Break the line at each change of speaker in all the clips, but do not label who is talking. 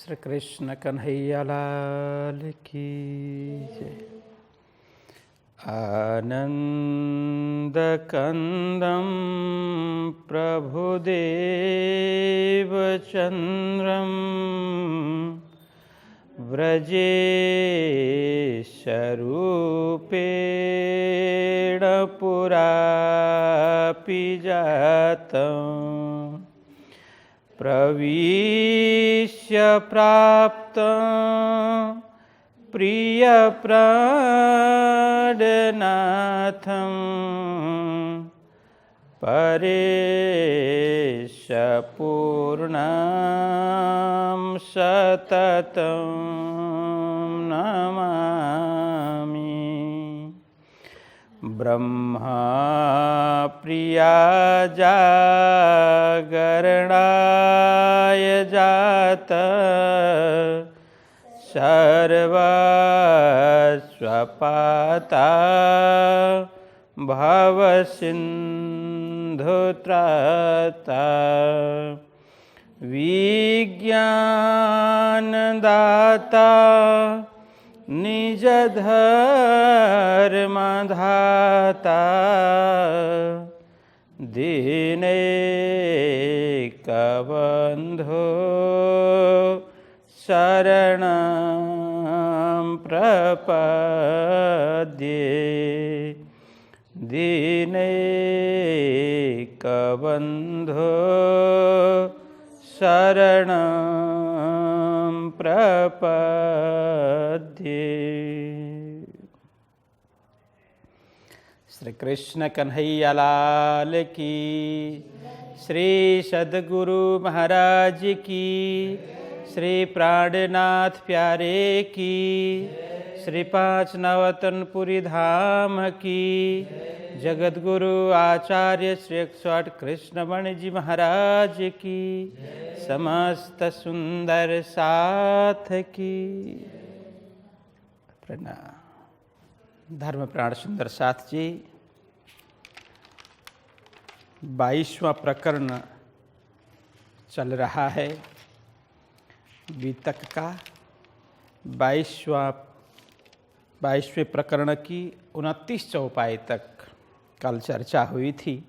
श्री कृष्ण कन्हैया लाल की जय। आनंद कंदम प्रभुदेव चंद्रम व्रजेशरूपेण पुरापि जातम् प्रविश्य प्राप्त प्रियप्राणनाथं परेश पूर्णं सततं नमामि। ब्रह्मा प्रिया जागरणाय जात सर्वस्वपाता भवसिन्धुत्राता विज्ञानदाता निज धर्मधाता दीनैकबन्धो शरणं प्रपद्ये दीनैकबन्धो शरणं प्रपद्ये। श्री कृष्ण कन्हैया लाल की, श्री सद्गुरु महाराज की, श्री प्राणनाथ प्यारे की, श्री पाँच नवतनपुरी धाम की, जगतगुरु आचार्य श्री 108 कृष्णमणि जी महाराज की, समस्त सुंदर साथ की प्रणाम। धर्म प्राण सुंदर साथ जी, 22वां प्रकरण चल रहा है बीतक का। 22वें प्रकरण की 29 चौपाई तक कल चर्चा हुई थी।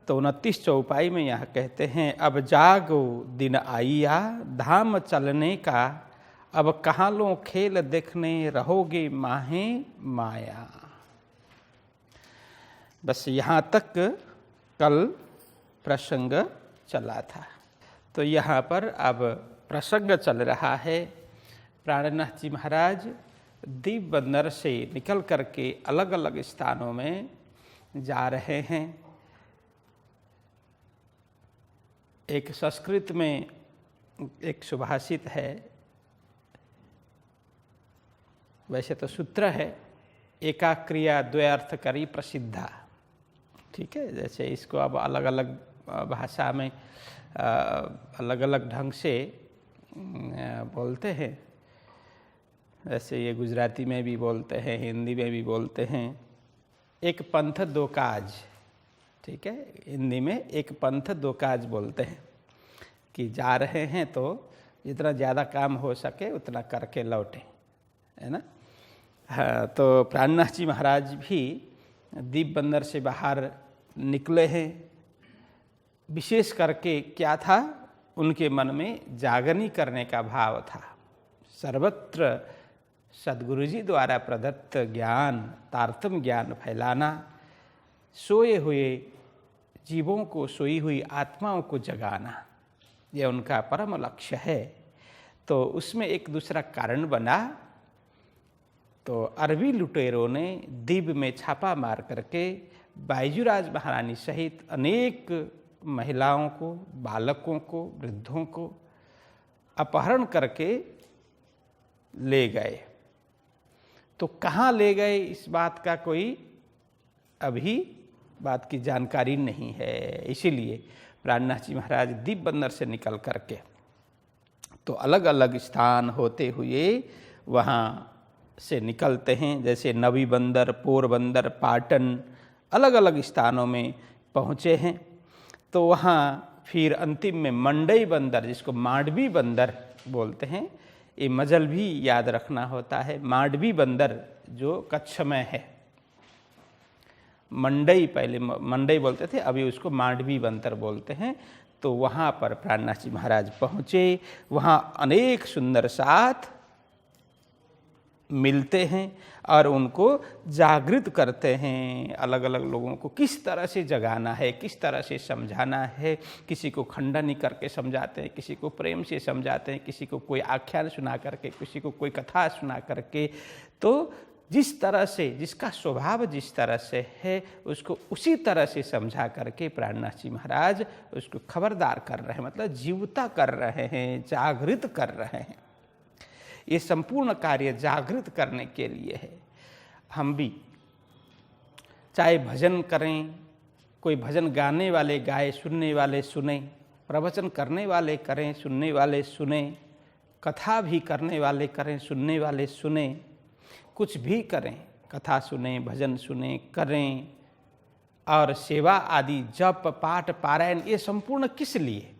तो 29 चौपाई में यह कहते हैं, अब जागो दिन आइया धाम चलने का, अब कहाँ लो खेल देखने रहोगे माहे माया। बस यहाँ तक कल प्रसंग चला था। तो यहाँ पर अब प्रसंग चल रहा है, प्राणनाथ जी महाराज दीप बंदर से निकल करके अलग अलग स्थानों में जा रहे हैं। एक संस्कृत में एक सुभाषित है, वैसे तो सूत्र है, एका क्रिया द्वयार्थ करी प्रसिद्धा। ठीक है, जैसे इसको अब अलग अलग भाषा में अलग अलग ढंग से बोलते हैं। जैसे ये गुजराती में भी बोलते हैं, हिंदी में भी बोलते हैं। एक पंथ दो काज, ठीक है, हिंदी में एक पंथ दो काज बोलते हैं कि जा रहे हैं तो जितना ज़्यादा काम हो सके उतना करके लौटें, है ना। हाँ, तो प्राणनाथ जी महाराज भी दीप बंदर से बाहर निकले हैं। विशेष करके क्या था, उनके मन में जागरणी करने का भाव था। सर्वत्र सद्गुरु जी द्वारा प्रदत्त ज्ञान, तारतम ज्ञान फैलाना, सोए हुए जीवों को, सोई हुई आत्माओं को जगाना, यह उनका परम लक्ष्य है। तो उसमें एक दूसरा कारण बना। तो अरबी लुटेरों ने दीप में छापा मार करके बायजूराज महारानी सहित अनेक महिलाओं को, बालकों को, वृद्धों को अपहरण करके ले गए। तो कहाँ ले गए इस बात का कोई अभी बात की जानकारी नहीं है। इसीलिए प्राणनाथ जी महाराज दीप बंदर से निकल करके तो अलग अलग स्थान होते हुए वहाँ से निकलते हैं। जैसे नवी बंदर, पोरबंदर, पाटन, अलग अलग स्थानों में पहुँचे हैं। तो वहाँ फिर अंतिम में मंडई बंदर, जिसको मांडवी बंदर बोलते हैं। ये मजल भी याद रखना होता है। मांडवी बंदर जो कच्छ में है, मंडई पहले मंडई बोलते थे, अभी उसको मांडवी बंदर बोलते हैं। तो वहाँ पर प्राणनाथ जी महाराज पहुँचे। वहाँ अनेक सुंदर साथ मिलते हैं और उनको जागृत करते हैं। अलग अलग लोगों को किस तरह से जगाना है, किस तरह से समझाना है। किसी को खंडनी करके समझाते हैं, किसी को प्रेम से समझाते हैं, किसी को कोई आख्यान सुना करके, किसी को कोई कथा सुना करके। तो जिस तरह से, जिसका स्वभाव जिस तरह से है, उसको उसी तरह से समझा करके प्राणनाथ जी महाराज उसको खबरदार कर रहे हैं, मतलब जीवता कर रहे हैं, जागृत कर रहे हैं। ये संपूर्ण कार्य जागृत करने के लिए है। हम भी चाहे भजन करें, कोई भजन गाने वाले गाए, सुनने वाले सुने, प्रवचन करने वाले करें, सुनने वाले सुने, कथा भी करने वाले करें, सुनने वाले सुने, कुछ भी करें, कथा सुने, भजन सुने, करें, और सेवा आदि जप पाठ पारायण, ये संपूर्ण किस लिए?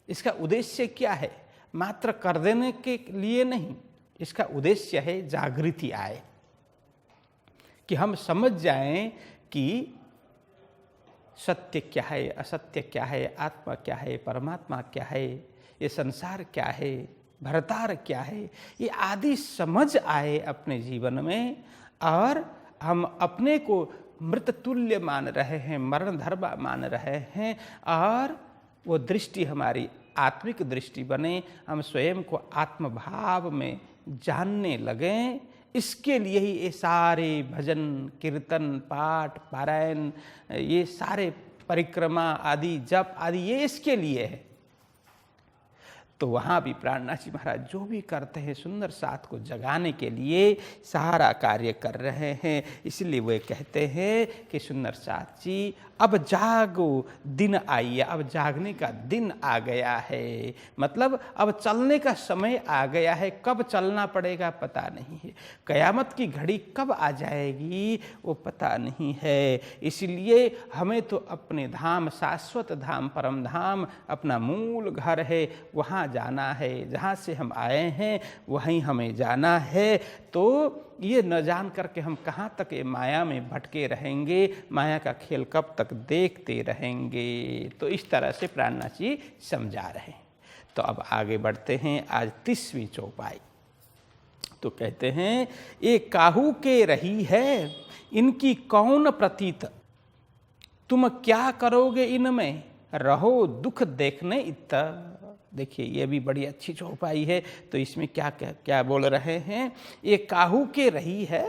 इसका उद्देश्य क्या है? मात्र कर देने के लिए नहीं, इसका उद्देश्य है जागृति आए, कि हम समझ जाएं कि सत्य क्या है, असत्य क्या है, आत्मा क्या है, परमात्मा क्या है, ये संसार क्या है, भरतार क्या है, ये आदि समझ आए अपने जीवन में। और हम अपने को मृत तुल्य मान रहे हैं, मरण धर्मा मान रहे हैं, और वो दृष्टि हमारी आत्मिक दृष्टि बने, हम स्वयं को आत्मभाव में जानने लगें। इसके लिए ही ये सारे भजन कीर्तन पाठ पारायण, ये सारे परिक्रमा आदि जप आदि, ये इसके लिए है। तो वहाँ भी प्राणनाथ जी महाराज जो भी करते हैं, सुंदर साथ को जगाने के लिए सारा कार्य कर रहे हैं। इसलिए वे कहते हैं कि सुंदर साथ जी अब जागो, दिन आइए, अब जागने का दिन आ गया है, मतलब अब चलने का समय आ गया है। कब चलना पड़ेगा पता नहीं है, कयामत की घड़ी कब आ जाएगी वो पता नहीं है। इसलिए हमें तो अपने धाम, शाश्वत धाम, परम धाम, अपना मूल घर है, वहाँ जाना है। जहाँ से हम आए हैं वहीं हमें जाना है। तो ये न जान करके हम कहाँ तक ये माया में भटके रहेंगे, माया का खेल कब तक देखते रहेंगे। तो इस तरह से प्राणनाथ जी समझा रहे हैं। तो अब आगे बढ़ते हैं। आज 30वीं चौपाई। तो कहते हैं, ये काहू के रही है, इनकी कौन प्रतीत, तुम क्या करोगे इनमें, रहो दुख देखने इत्ता। देखिए ये भी बड़ी अच्छी चौपाई है। तो इसमें क्या क्या क्या बोल रहे हैं, ये काहू के रही है,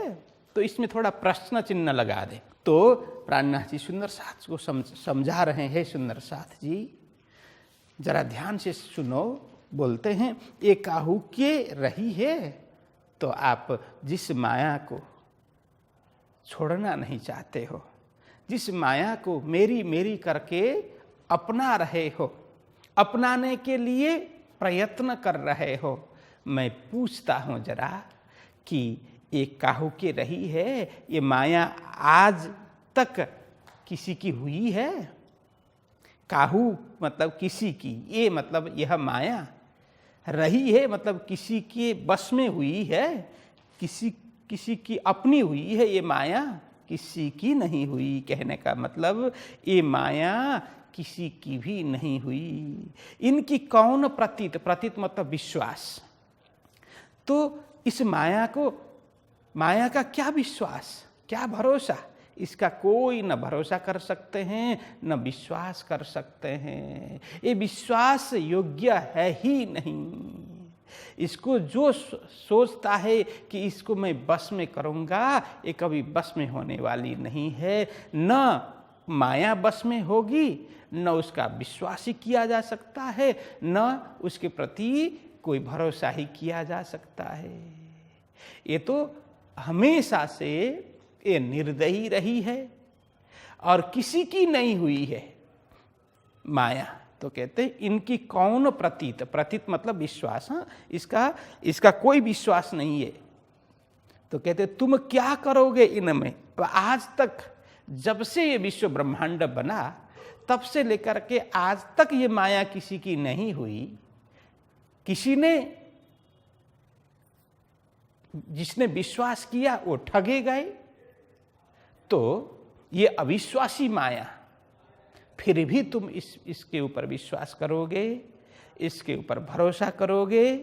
तो इसमें थोड़ा प्रश्न चिन्ह लगा दे। तो प्राणनाथ जी सुंदर साथ को समझा रहे हैं। सुंदर साथ जी जरा ध्यान से सुनो। बोलते हैं, ये काहू के रही है, तो आप जिस माया को छोड़ना नहीं चाहते हो, जिस माया को मेरी मेरी करके अपना रहे हो, अपनाने के लिए प्रयत्न कर रहे हो, मैं पूछता हूँ जरा कि ये काहू के रही है, ये माया आज तक किसी की हुई है? काहू मतलब किसी की, ये मतलब यह माया रही है, मतलब किसी के बस में हुई है, किसी की अपनी हुई है ये माया, किसी की नहीं हुई। कहने का मतलब ये माया किसी की भी नहीं हुई। इनकी कौन प्रतीत, प्रतीत मतलब विश्वास। तो इस माया को, माया का क्या विश्वास, क्या भरोसा, इसका कोई न भरोसा कर सकते हैं न विश्वास कर सकते हैं। ये विश्वास योग्य है ही नहीं। इसको जो सोचता है कि इसको मैं बस में करूँगा, ये कभी बस में होने वाली नहीं है। न माया बस में होगी, न उसका विश्वास ही किया जा सकता है, न उसके प्रति कोई भरोसा ही किया जा सकता है। ये तो हमेशा से ये निर्दयी रही है और किसी की नहीं हुई है माया। तो कहते हैं इनकी कौन प्रतीत, प्रतीत मतलब विश्वास, हाँ, इसका कोई विश्वास नहीं है। तो कहते तुम क्या करोगे इनमें। आज तक जब से ये विश्व ब्रह्मांड बना, तब से लेकर के आज तक ये माया किसी की नहीं हुई, किसी ने, जिसने विश्वास किया वो ठगे गए, तो ये अविश्वासी माया, फिर भी तुम इसके ऊपर विश्वास करोगे, इसके ऊपर भरोसा करोगे,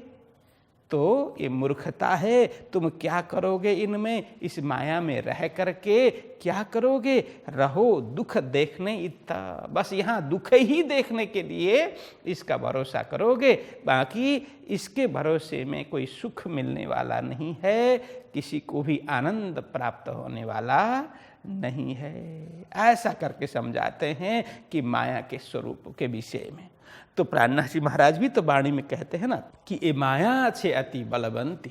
तो ये मूर्खता है। तुम क्या करोगे इनमें, इस माया में रह करके क्या करोगे? रहो दुख देखने इतना, बस यहाँ दुख ही देखने के लिए इसका भरोसा करोगे, बाकी इसके भरोसे में कोई सुख मिलने वाला नहीं है, किसी को भी आनंद प्राप्त होने वाला नहीं है। ऐसा करके समझाते हैं कि माया के स्वरूप के विषय में। तो प्राणनाथ जी महाराज भी तो वाणी में कहते हैं ना कि ए माया छे अति बलवंती,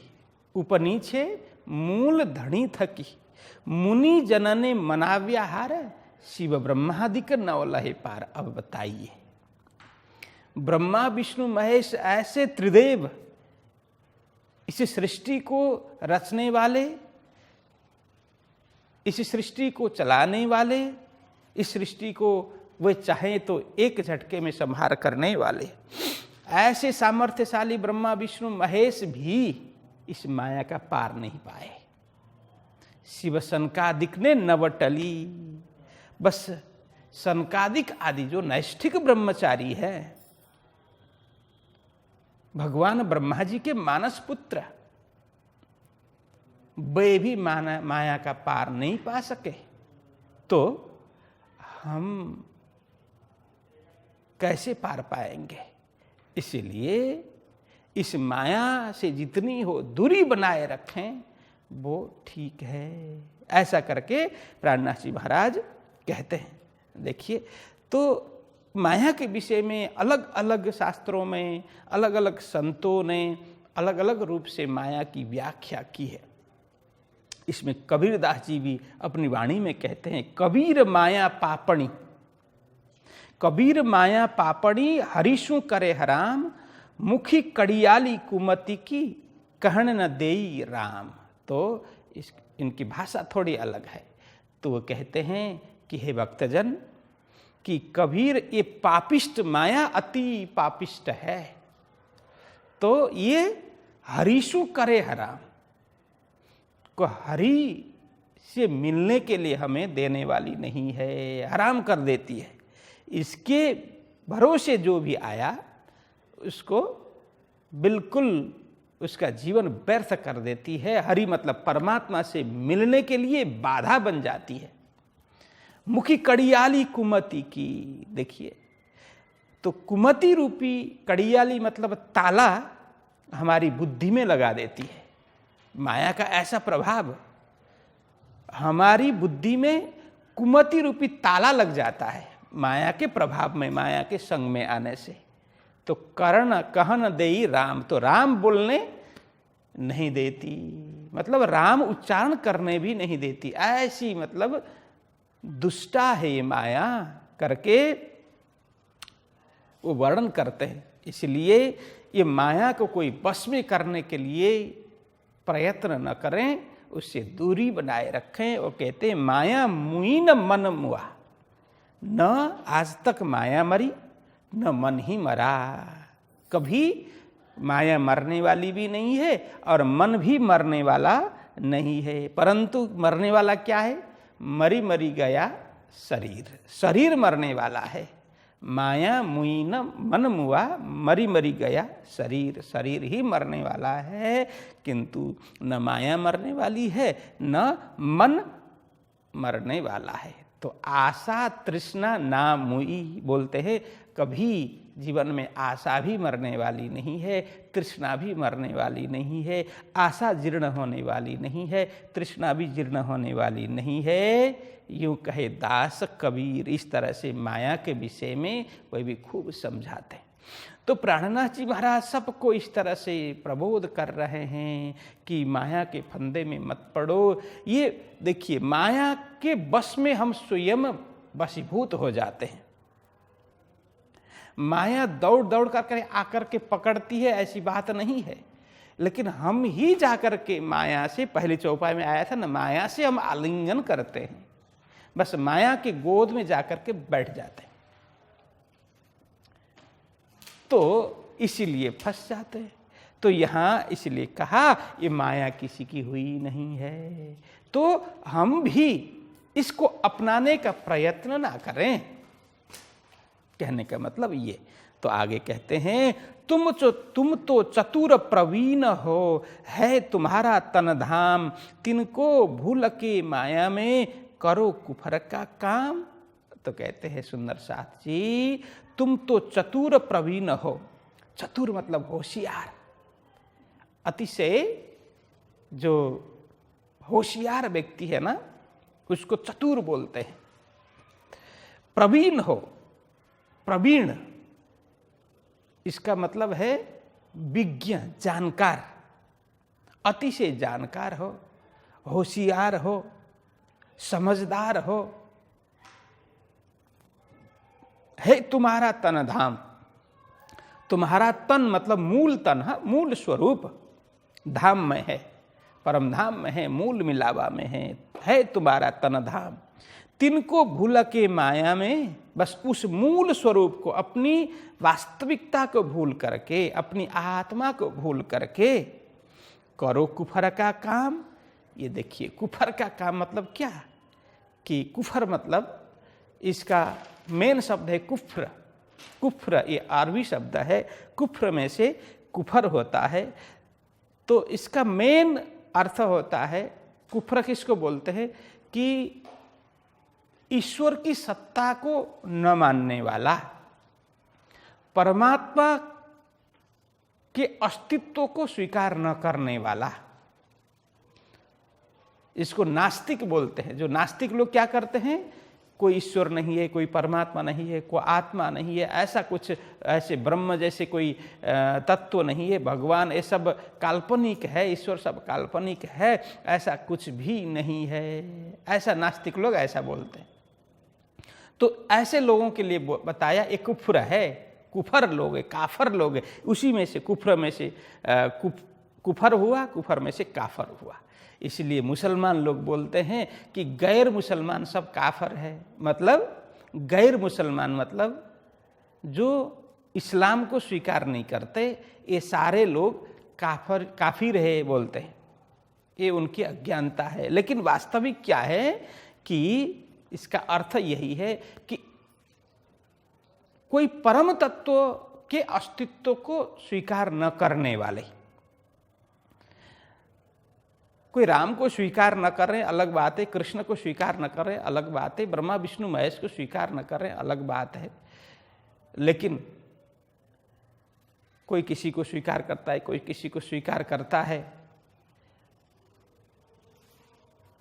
उपनी छे मूल धनी थकी, मुनि जनने मनाव्या हार, शिव ब्रह्मादिक नवलहे पार। अब बताइए, ब्रह्मा विष्णु महेश ऐसे त्रिदेव, इस सृष्टि को रचने वाले, इस सृष्टि को चलाने वाले, इस सृष्टि को वे चाहे तो एक झटके में संहार करने वाले, ऐसे सामर्थ्यशाली ब्रह्मा विष्णु महेश भी इस माया का पार नहीं पाए। शिव सनकादिक ने नवटली, बस सनकादिक आदि जो नैष्ठिक ब्रह्मचारी है, भगवान ब्रह्मा जी के मानस पुत्र, वे भी माया का पार नहीं पा सके, तो हम कैसे पार पाएंगे? इसीलिए इस माया से जितनी हो दूरी बनाए रखें वो ठीक है। ऐसा करके प्राणनाथ जी महाराज कहते हैं। देखिए, तो माया के विषय में अलग अलग शास्त्रों में अलग अलग संतों ने अलग अलग रूप से माया की व्याख्या की है। इसमें कबीरदास जी भी अपनी वाणी में कहते हैं, कबीर माया पापणी, कबीर माया पापड़ी हरिशु करे हराम, मुखी कड़ियाली कुमति की कहन न देई राम। तो इनकी भाषा थोड़ी अलग है। तो वो कहते हैं कि हे भक्तजन, कि कबीर ये पापिष्ट माया अति पापिष्ट है, तो ये हरिशु करे हराम को हरि से मिलने के लिए हमें देने वाली नहीं है, हराम कर देती है। इसके भरोसे जो भी आया उसको बिल्कुल उसका जीवन व्यर्थ कर देती है। हरि मतलब परमात्मा से मिलने के लिए बाधा बन जाती है। मुखी कड़ियाली कुमति की, देखिए, तो कुमति रूपी कड़ियाली मतलब ताला हमारी बुद्धि में लगा देती है। माया का ऐसा प्रभाव, हमारी बुद्धि में कुमति रूपी ताला लग जाता है माया के प्रभाव में, माया के संग में आने से। तो कर्ण कहन देई राम, तो राम बोलने नहीं देती, मतलब राम उच्चारण करने भी नहीं देती। ऐसी मतलब दुष्टा है ये माया करके वो वर्णन करते हैं। इसलिए ये माया को कोई वश में करने के लिए प्रयत्न न करें, उससे दूरी बनाए रखें। वो कहते हैं माया मुई न मन मुआ, न आज तक माया मरी न मन ही मरा। कभी माया मरने वाली भी नहीं है और मन भी मरने वाला नहीं है, परंतु मरने वाला क्या है? मरी मरी गया शरीर, शरीर मरने वाला है। माया मुई न मन मुआ, मरी मरी गया शरीर, शरीर ही मरने वाला है, किंतु न माया मरने वाली है न मन मरने वाला है। तो आशा तृष्णा ना मुई बोलते हैं, कभी जीवन में आशा भी मरने वाली नहीं है, तृष्णा भी मरने वाली नहीं है। आशा जीर्ण होने वाली नहीं है, तृष्णा भी जीर्ण होने वाली नहीं है। यूँ कहे दास कबीर। इस तरह से माया के विषय में वह भी खूब समझाते हैं। तो प्राणनाथ जी महाराज सबको इस तरह से प्रबोध कर रहे हैं कि माया के फंदे में मत पड़ो। ये देखिए, माया के बस में हम स्वयं वशीभूत हो जाते हैं। माया दौड़ दौड़ कर आकर के पकड़ती है, ऐसी बात नहीं है, लेकिन हम ही जाकर के माया से, पहले चौपाई में आया था ना, माया से हम आलिंगन करते हैं, बस माया के गोद में जाकर के बैठ जाते हैं। तो इसीलिए फंस जाते हैं। तो यहाँ इसलिए कहा ये माया किसी की हुई नहीं है, तो हम भी इसको अपनाने का प्रयत्न ना करें। कहने का मतलब ये। तो आगे कहते हैं तुम तो चतुर प्रवीण हो, है तुम्हारा तन धाम, तिनको भूल के माया में करो कुफर का काम। तो कहते हैं सुंदर साथ जी, तुम तो चतुर प्रवीण हो। चतुर मतलब होशियार, अतिशय जो होशियार व्यक्ति है ना उसको चतुर बोलते हैं। प्रवीण हो, प्रवीण इसका मतलब है विज्ञ, जानकार, अतिशय जानकार हो, होशियार हो, समझदार हो। है तुम्हारा तन धाम, तुम्हारा तन मतलब मूल तन, मूल स्वरूप धाम में है, परम धाम में है, मूल मिलावा में है तुम्हारा तन धाम। तिनको भूल के माया में, बस उस मूल स्वरूप को, अपनी वास्तविकता को भूल करके, अपनी आत्मा को भूल करके करो कुफर का काम। ये देखिए कुफर का काम मतलब क्या, कि कुफर मतलब इसका मेन शब्द है कुफ्र। कुफ्र ये अरबी शब्द है, कुफ्र में से कुफर होता है। तो इसका मेन अर्थ होता है, कुफ्र किसको बोलते हैं, कि ईश्वर की सत्ता को न मानने वाला, परमात्मा के अस्तित्व को स्वीकार न करने वाला, इसको नास्तिक बोलते हैं। जो नास्तिक लोग क्या करते हैं, कोई ईश्वर नहीं है, कोई परमात्मा नहीं है, कोई आत्मा नहीं है, ऐसा कुछ, ऐसे ब्रह्म जैसे कोई तत्व नहीं है, भगवान ये सब काल्पनिक है, ईश्वर सब काल्पनिक है, ऐसा कुछ भी नहीं है, ऐसा नास्तिक लोग ऐसा बोलते हैं। तो ऐसे लोगों के लिए बताया ये कुफ्र है, कुफर लोग है, काफर लोग है, उसी में से कुफ्र में से कुफर हुआ, कुफर में से काफर हुआ। इसलिए मुसलमान लोग बोलते हैं कि गैर मुसलमान सब काफर है। मतलब गैर मुसलमान मतलब जो इस्लाम को स्वीकार नहीं करते, ये सारे लोग काफिर है बोलते हैं। ये उनकी अज्ञानता है। लेकिन वास्तविक क्या है कि इसका अर्थ यही है कि कोई परम तत्व के अस्तित्व को स्वीकार न करने वाले, कोई राम को स्वीकार न करें अलग बात है, कृष्ण को स्वीकार न करें अलग बात है, ब्रह्मा विष्णु महेश को स्वीकार न करें अलग बात है, लेकिन कोई किसी को स्वीकार करता है, कोई किसी को स्वीकार करता है।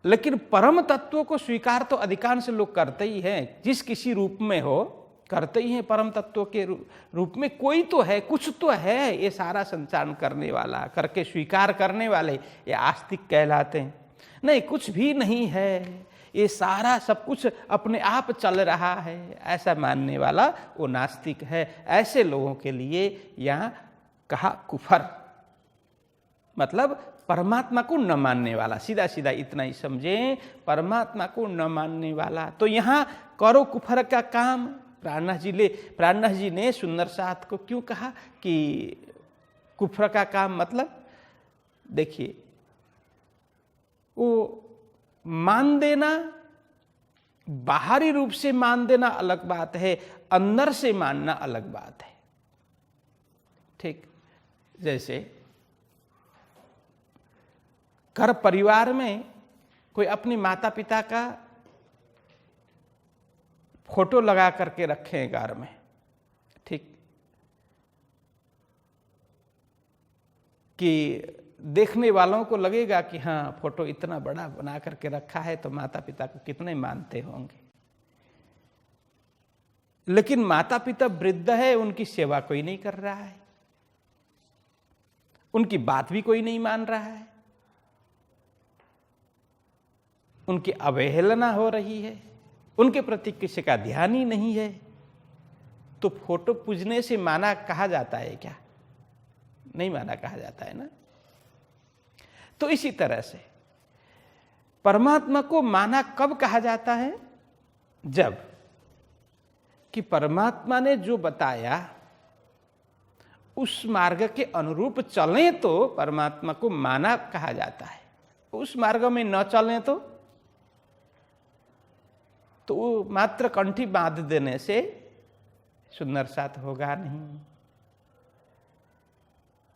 लेकिन परम तत्व को स्वीकार तो अधिकांश लोग करते ही हैं, जिस किसी रूप में हो करते ही हैं। परम तत्व के रूप में कोई तो है, कुछ तो है, ये सारा संचालन करने वाला, करके स्वीकार करने वाले, ये आस्तिक कहलाते हैं। नहीं, कुछ भी नहीं है, ये सारा सब कुछ अपने आप चल रहा है, ऐसा मानने वाला वो नास्तिक है। ऐसे लोगों के लिए यहाँ कहा कुफर, मतलब परमात्मा को न मानने वाला। सीधा सीधा इतना ही समझें, परमात्मा को न मानने वाला। तो यहाँ करो कुफर का काम। प्राणनाथ जी ने सुंदर साथ को क्यों कहा कि कुफर का काम, मतलब देखिए, वो मान देना, बाहरी रूप से मान देना अलग बात है, अंदर से मानना अलग बात है। ठीक, जैसे घर परिवार में कोई अपने माता पिता का फोटो लगा करके रखे घर में, ठीक, कि देखने वालों को लगेगा कि हाँ फोटो इतना बड़ा बना करके रखा है तो माता पिता को कितने मानते होंगे। लेकिन माता पिता वृद्ध है, उनकी सेवा कोई नहीं कर रहा है, उनकी बात भी कोई नहीं मान रहा है, उनकी अवहेलना हो रही है, उनके प्रति किसी का ध्यान ही नहीं है। तो फोटो पूजने से माना कहा जाता है क्या? नहीं माना कहा जाता है ना। तो इसी तरह से परमात्मा को माना कब कहा जाता है? जब कि परमात्मा ने जो बताया उस मार्ग के अनुरूप चलें तो परमात्मा को माना कहा जाता है। उस मार्ग में न चलें तो वो मात्र कंठी बांध देने से सुंदर साथ होगा नहीं।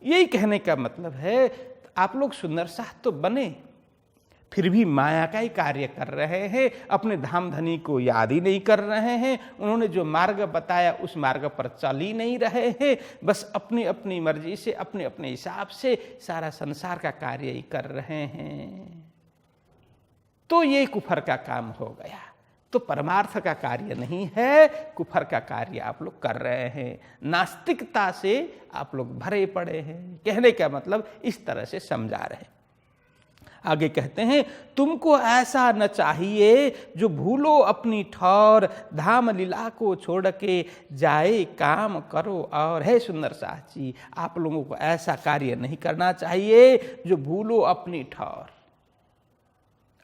यही कहने का मतलब है, आप लोग सुंदर साथ तो बने, फिर भी माया का ही कार्य कर रहे हैं, अपने धाम धनी को याद ही नहीं कर रहे हैं, उन्होंने जो मार्ग बताया उस मार्ग पर चल ही नहीं रहे हैं, बस अपनी अपनी मर्जी से अपने अपने हिसाब से सारा संसार का कार्य ही कर रहे हैं। तो ये कुफर का काम हो गया। तो परमार्थ का कार्य नहीं है, कुफर का कार्य आप लोग कर रहे हैं, नास्तिकता से आप लोग भरे पड़े हैं। कहने का मतलब इस तरह से समझा रहे हैं। आगे कहते हैं, तुमको ऐसा न चाहिए जो भूलो अपनी ठौर, धाम लीला को छोड़ के जाए काम करो और। है सुंदर साथ जी, आप लोगों को ऐसा कार्य नहीं करना चाहिए जो भूलो अपनी ठौर।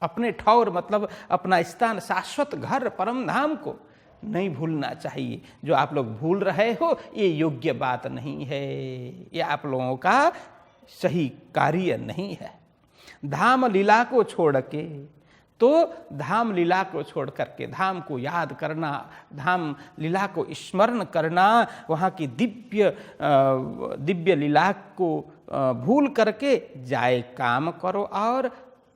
अपने ठौर मतलब अपना स्थान, शाश्वत घर, परम धाम को नहीं भूलना चाहिए। जो आप लोग भूल रहे हो ये योग्य बात नहीं है, ये आप लोगों का सही कार्य नहीं है। धाम लीला को छोड़ के, तो धाम लीला को छोड़ करके धाम को याद करना, धाम लीला को स्मरण करना, वहाँ की दिव्य लीला को भूल करके जाए काम करो और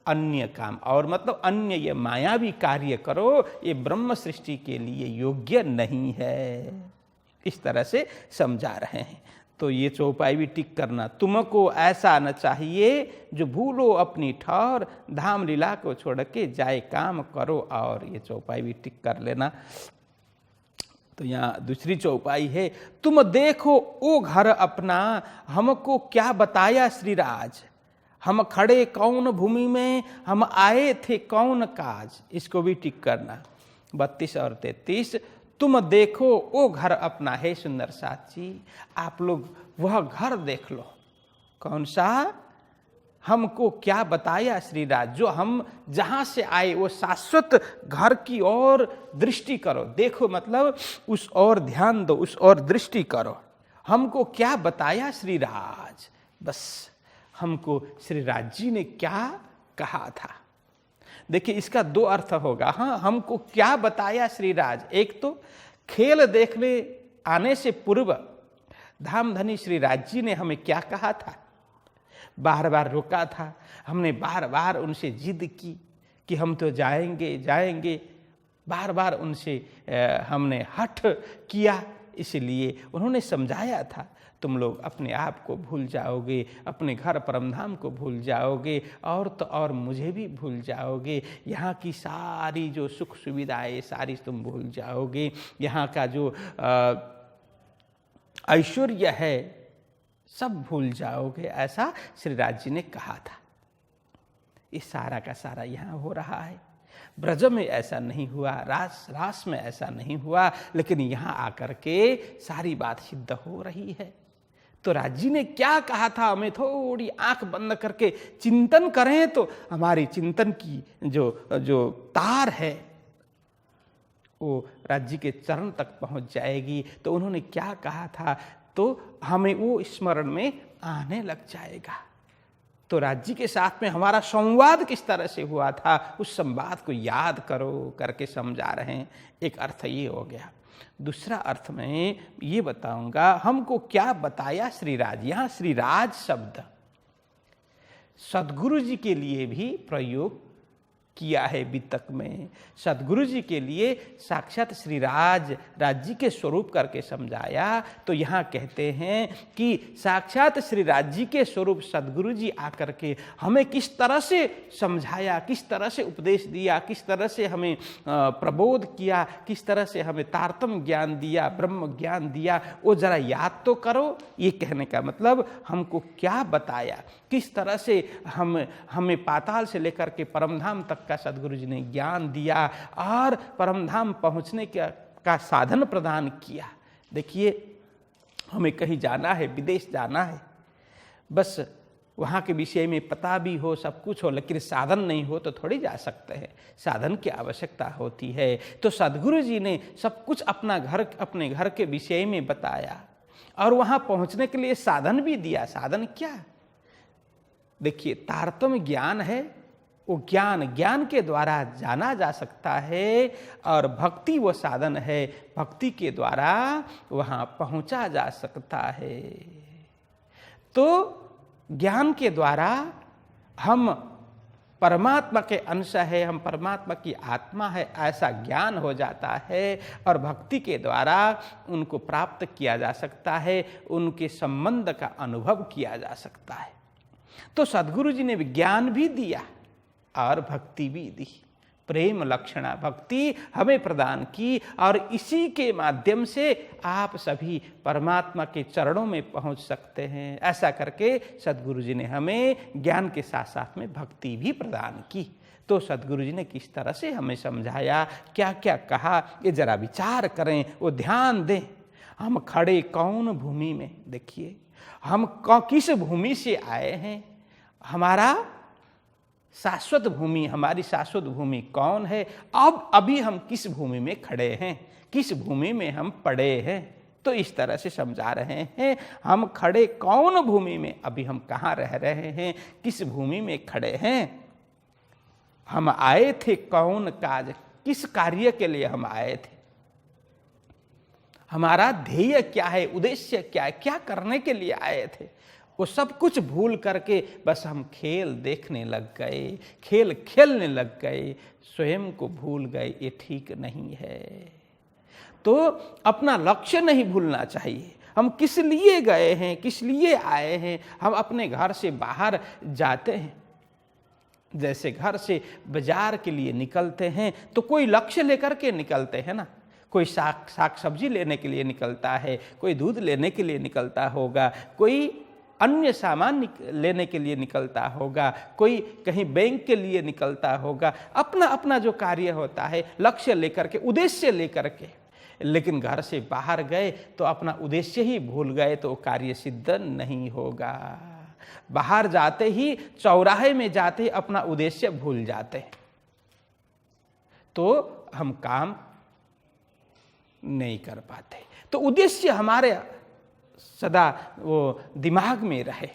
अन्य काम, और मतलब अन्य ये मायावी कार्य करो, ये ब्रह्म सृष्टि के लिए योग्य नहीं है। इस तरह से समझा रहे हैं। तो ये चौपाई भी टिक करना, तुमको ऐसा न चाहिए जो भूलो अपनी ठौर, धाम लीला को छोड़ के जाए काम करो और। ये चौपाई भी टिक कर लेना। तो यहाँ दूसरी चौपाई है, तुम देखो ओ घर अपना, हमको क्या बताया श्रीराज, हम खड़े कौन भूमि में, हम आए थे कौन काज। इसको भी टिक करना। 32 और 33, तुम देखो ओ घर अपना। है सुंदर साथ जी, आप लोग वह घर देख लो। कौन सा? हमको क्या बताया श्रीराज, जो हम जहां से आए वो शाश्वत घर की ओर दृष्टि करो। देखो मतलब उस ओर ध्यान दो, उस ओर दृष्टि करो। हमको क्या बताया श्रीराज, बस हमको श्रीराज जी ने क्या कहा था। देखिए इसका दो अर्थ होगा। हाँ, हमको क्या बताया श्रीराज, एक तो खेल देखने आने से पूर्व धाम धनी श्रीराज जी ने हमें क्या कहा था, बार बार रोका था, हमने बार बार उनसे जिद की कि हम तो जाएंगे जाएंगे, बार बार उनसे हमने हठ किया, इसलिए उन्होंने समझाया था तुम लोग अपने आप को भूल जाओगे, अपने घर परमधाम को भूल जाओगे, और तो और मुझे भी भूल जाओगे। यहाँ की सारी जो सुख सुविधाएं सारी तुम भूल जाओगे, यहाँ का जो ऐश्वर्य है सब भूल जाओगे, ऐसा श्रीराज जी ने कहा था। इस सारा का सारा यहाँ हो रहा है। ब्रज में ऐसा नहीं हुआ, रास में ऐसा नहीं हुआ, लेकिन यहाँ आकर के सारी बात सिद्ध हो रही है। तो राज जी ने क्या कहा था, हमें थोड़ी आंख बंद करके चिंतन करें तो हमारी चिंतन की जो तार है वो राज जी के चरण तक पहुंच जाएगी। तो उन्होंने क्या कहा था तो हमें वो स्मरण में आने लग जाएगा। तो राज जी के साथ में हमारा संवाद किस तरह से हुआ था, उस संवाद को याद करो करके समझा रहे हैं। एक अर्थ ये हो गया। दूसरा अर्थ में ये बताऊंगा, हमको क्या बताया श्रीराज। यहाँ श्रीराज शब्द सद्गुरु जी के लिए भी प्रयोग किया है वितक में। सद्गुरु जी के लिए साक्षात श्रीराज राज जी के स्वरूप करके समझाया। तो यहाँ कहते हैं कि साक्षात श्रीराज जी के स्वरूप सद्गुरु जी आकर के हमें किस तरह से समझाया, किस तरह से उपदेश दिया, किस तरह से हमें प्रबोध किया, किस तरह से हमें तारतम ज्ञान दिया, ब्रह्म ज्ञान दिया, वो जरा याद तो करो। ये कहने का मतलब हमको क्या बताया, किस तरह से हमें पाताल से लेकर के परमधाम तक का सद्गुरु जी ने ज्ञान दिया और परमधाम पहुंचने का साधन प्रदान किया। देखिए हमें कहीं जाना है, विदेश जाना है, बस वहाँ के विषय में पता भी हो, सब कुछ हो, लेकिन साधन नहीं हो तो थोड़ी जा सकते हैं। साधन की आवश्यकता होती है। तो सद्गुरु जी ने सब कुछ अपने घर के विषय में बताया और वहां पहुंचने के लिए साधन भी दिया। साधन क्या? देखिए, तारतम्य ज्ञान है, वो ज्ञान के द्वारा जाना जा सकता है, और भक्ति वो साधन है, भक्ति के द्वारा वहां पहुंचा जा सकता है। तो ज्ञान के द्वारा हम परमात्मा के अंश है, हम परमात्मा की आत्मा है, ऐसा ज्ञान हो जाता है, और भक्ति के द्वारा उनको प्राप्त किया जा सकता है, उनके संबंध का अनुभव किया जा सकता है। तो सद्गुरु जी ने विज्ञान भी दिया और भक्ति भी दी, प्रेम लक्षणा भक्ति हमें प्रदान की, और इसी के माध्यम से आप सभी परमात्मा के चरणों में पहुंच सकते हैं। ऐसा करके सद्गुरु जी ने हमें ज्ञान के साथ साथ में भक्ति भी प्रदान की। तो सद्गुरु जी ने किस तरह से हमें समझाया, क्या क्या कहा, ये जरा विचार करें, वो ध्यान दें। हम खड़े कौन भूमि में, देखिए हम किस भूमि से आए हैं, हमारा शाश्वत भूमि, हमारी शाश्वत भूमि कौन है, अब अभी हम किस भूमि में खड़े हैं, किस भूमि में हम पड़े हैं। तो इस तरह से समझा रहे हैं, हम खड़े कौन भूमि में, अभी हम कहाँ रह रहे हैं, किस भूमि में खड़े हैं, हम आए थे कौन काज, किस कार्य के लिए हम आए थे, हमारा ध्येय क्या है, उद्देश्य क्या है, क्या करने के लिए आए थे। वो सब कुछ भूल करके बस हम खेल देखने लग गए, खेल खेलने लग गए, स्वयं को भूल गए। ये ठीक नहीं है। तो अपना लक्ष्य नहीं भूलना चाहिए। हम किस लिए गए हैं, किस लिए आए हैं। हम अपने घर से बाहर जाते हैं, जैसे घर से बाजार के लिए निकलते हैं तो कोई लक्ष्य लेकर के निकलते हैं ना। कोई साग सब्जी लेने के लिए निकलता है, कोई दूध लेने के लिए निकलता होगा, कोई अन्य सामान लेने के लिए निकलता होगा, कोई कहीं बैंक के लिए निकलता होगा। अपना अपना जो कार्य होता है लक्ष्य लेकर के, उद्देश्य लेकर के। लेकिन घर से बाहर गए तो अपना उद्देश्य ही भूल गए तो कार्य सिद्ध नहीं होगा। बाहर जाते ही, चौराहे में जाते ही अपना उद्देश्य भूल जाते हैं तो हम काम नहीं कर पाते। तो उद्देश्य हमारे सदा वो दिमाग में रहे,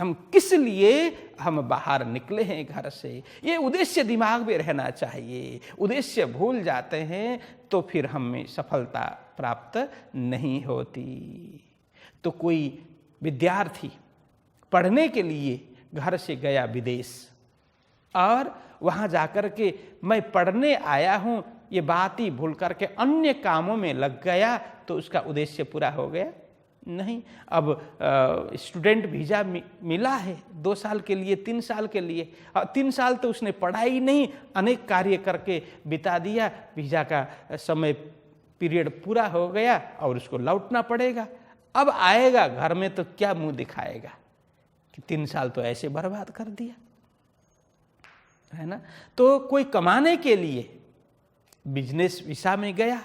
हम किस लिए हम बाहर निकले हैं घर से, ये उद्देश्य दिमाग में रहना चाहिए। उद्देश्य भूल जाते हैं तो फिर हमें सफलता प्राप्त नहीं होती। तो कोई विद्यार्थी पढ़ने के लिए घर से गया विदेश, और वहाँ जाकर के मैं पढ़ने आया हूँ ये बात ही भूल करके अन्य कामों में लग गया, तो उसका उद्देश्य पूरा हो गया नहीं। अब स्टूडेंट वीज़ा मिला है 2 साल के लिए, 3 साल के लिए, 3 साल तो उसने पढ़ाई नहीं, अनेक कार्य करके बिता दिया। वीज़ा का समय पीरियड पूरा हो गया और उसको लौटना पड़ेगा। अब आएगा घर में तो क्या मुंह दिखाएगा कि 3 साल तो ऐसे बर्बाद कर दिया, है ना। तो कोई कमाने के लिए बिजनेस वीसा में गया,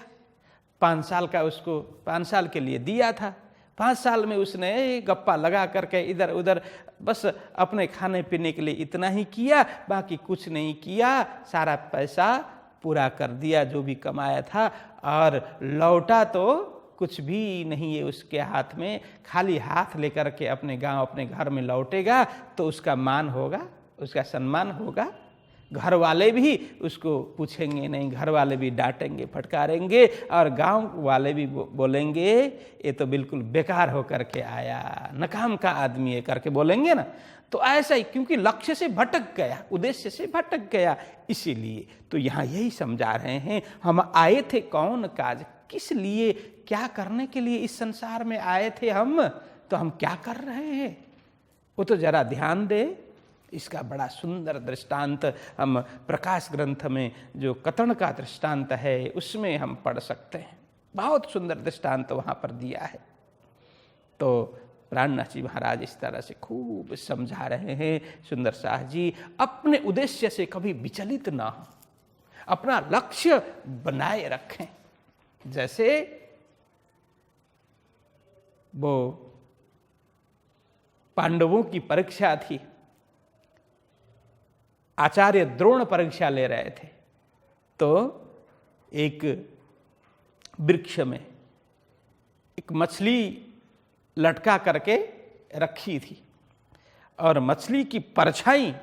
5 साल का उसको 5 साल के लिए दिया था। 5 साल में उसने गप्पा लगा करके इधर उधर बस अपने खाने पीने के लिए इतना ही किया, बाकी कुछ नहीं किया। सारा पैसा पूरा कर दिया जो भी कमाया था, और लौटा तो कुछ भी नहीं है उसके हाथ में। खाली हाथ लेकर के अपने गांव, अपने घर में लौटेगा तो उसका मान होगा, उसका सम्मान होगा। घर वाले भी उसको पूछेंगे नहीं, घर वाले भी डांटेंगे, फटकारेंगे, और गांव वाले भी बोलेंगे ये तो बिल्कुल बेकार होकर के आया, नकाम का आदमी है करके बोलेंगे ना। तो ऐसा ही, क्योंकि लक्ष्य से भटक गया, उद्देश्य से भटक गया, इसीलिए तो यहाँ यही समझा रहे हैं, हम आए थे कौन काज, किस लिए, क्या करने के लिए इस संसार में आए थे हम, तो हम क्या कर रहे हैं वो तो जरा ध्यान दे। इसका बड़ा सुंदर दृष्टांत हम प्रकाश ग्रंथ में जो कतण का दृष्टांत है उसमें हम पढ़ सकते हैं। बहुत सुंदर दृष्टांत वहाँ पर दिया है। तो प्राणनाथ जी महाराज इस तरह से खूब समझा रहे हैं। सुंदर शाह जी अपने उद्देश्य से कभी विचलित ना हो, अपना लक्ष्य बनाए रखें। जैसे वो पांडवों की परीक्षा थी, आचार्य द्रोण परीक्षा ले रहे थे, तो एक वृक्ष में एक मछली लटका करके रखी थी और मछली की परछाई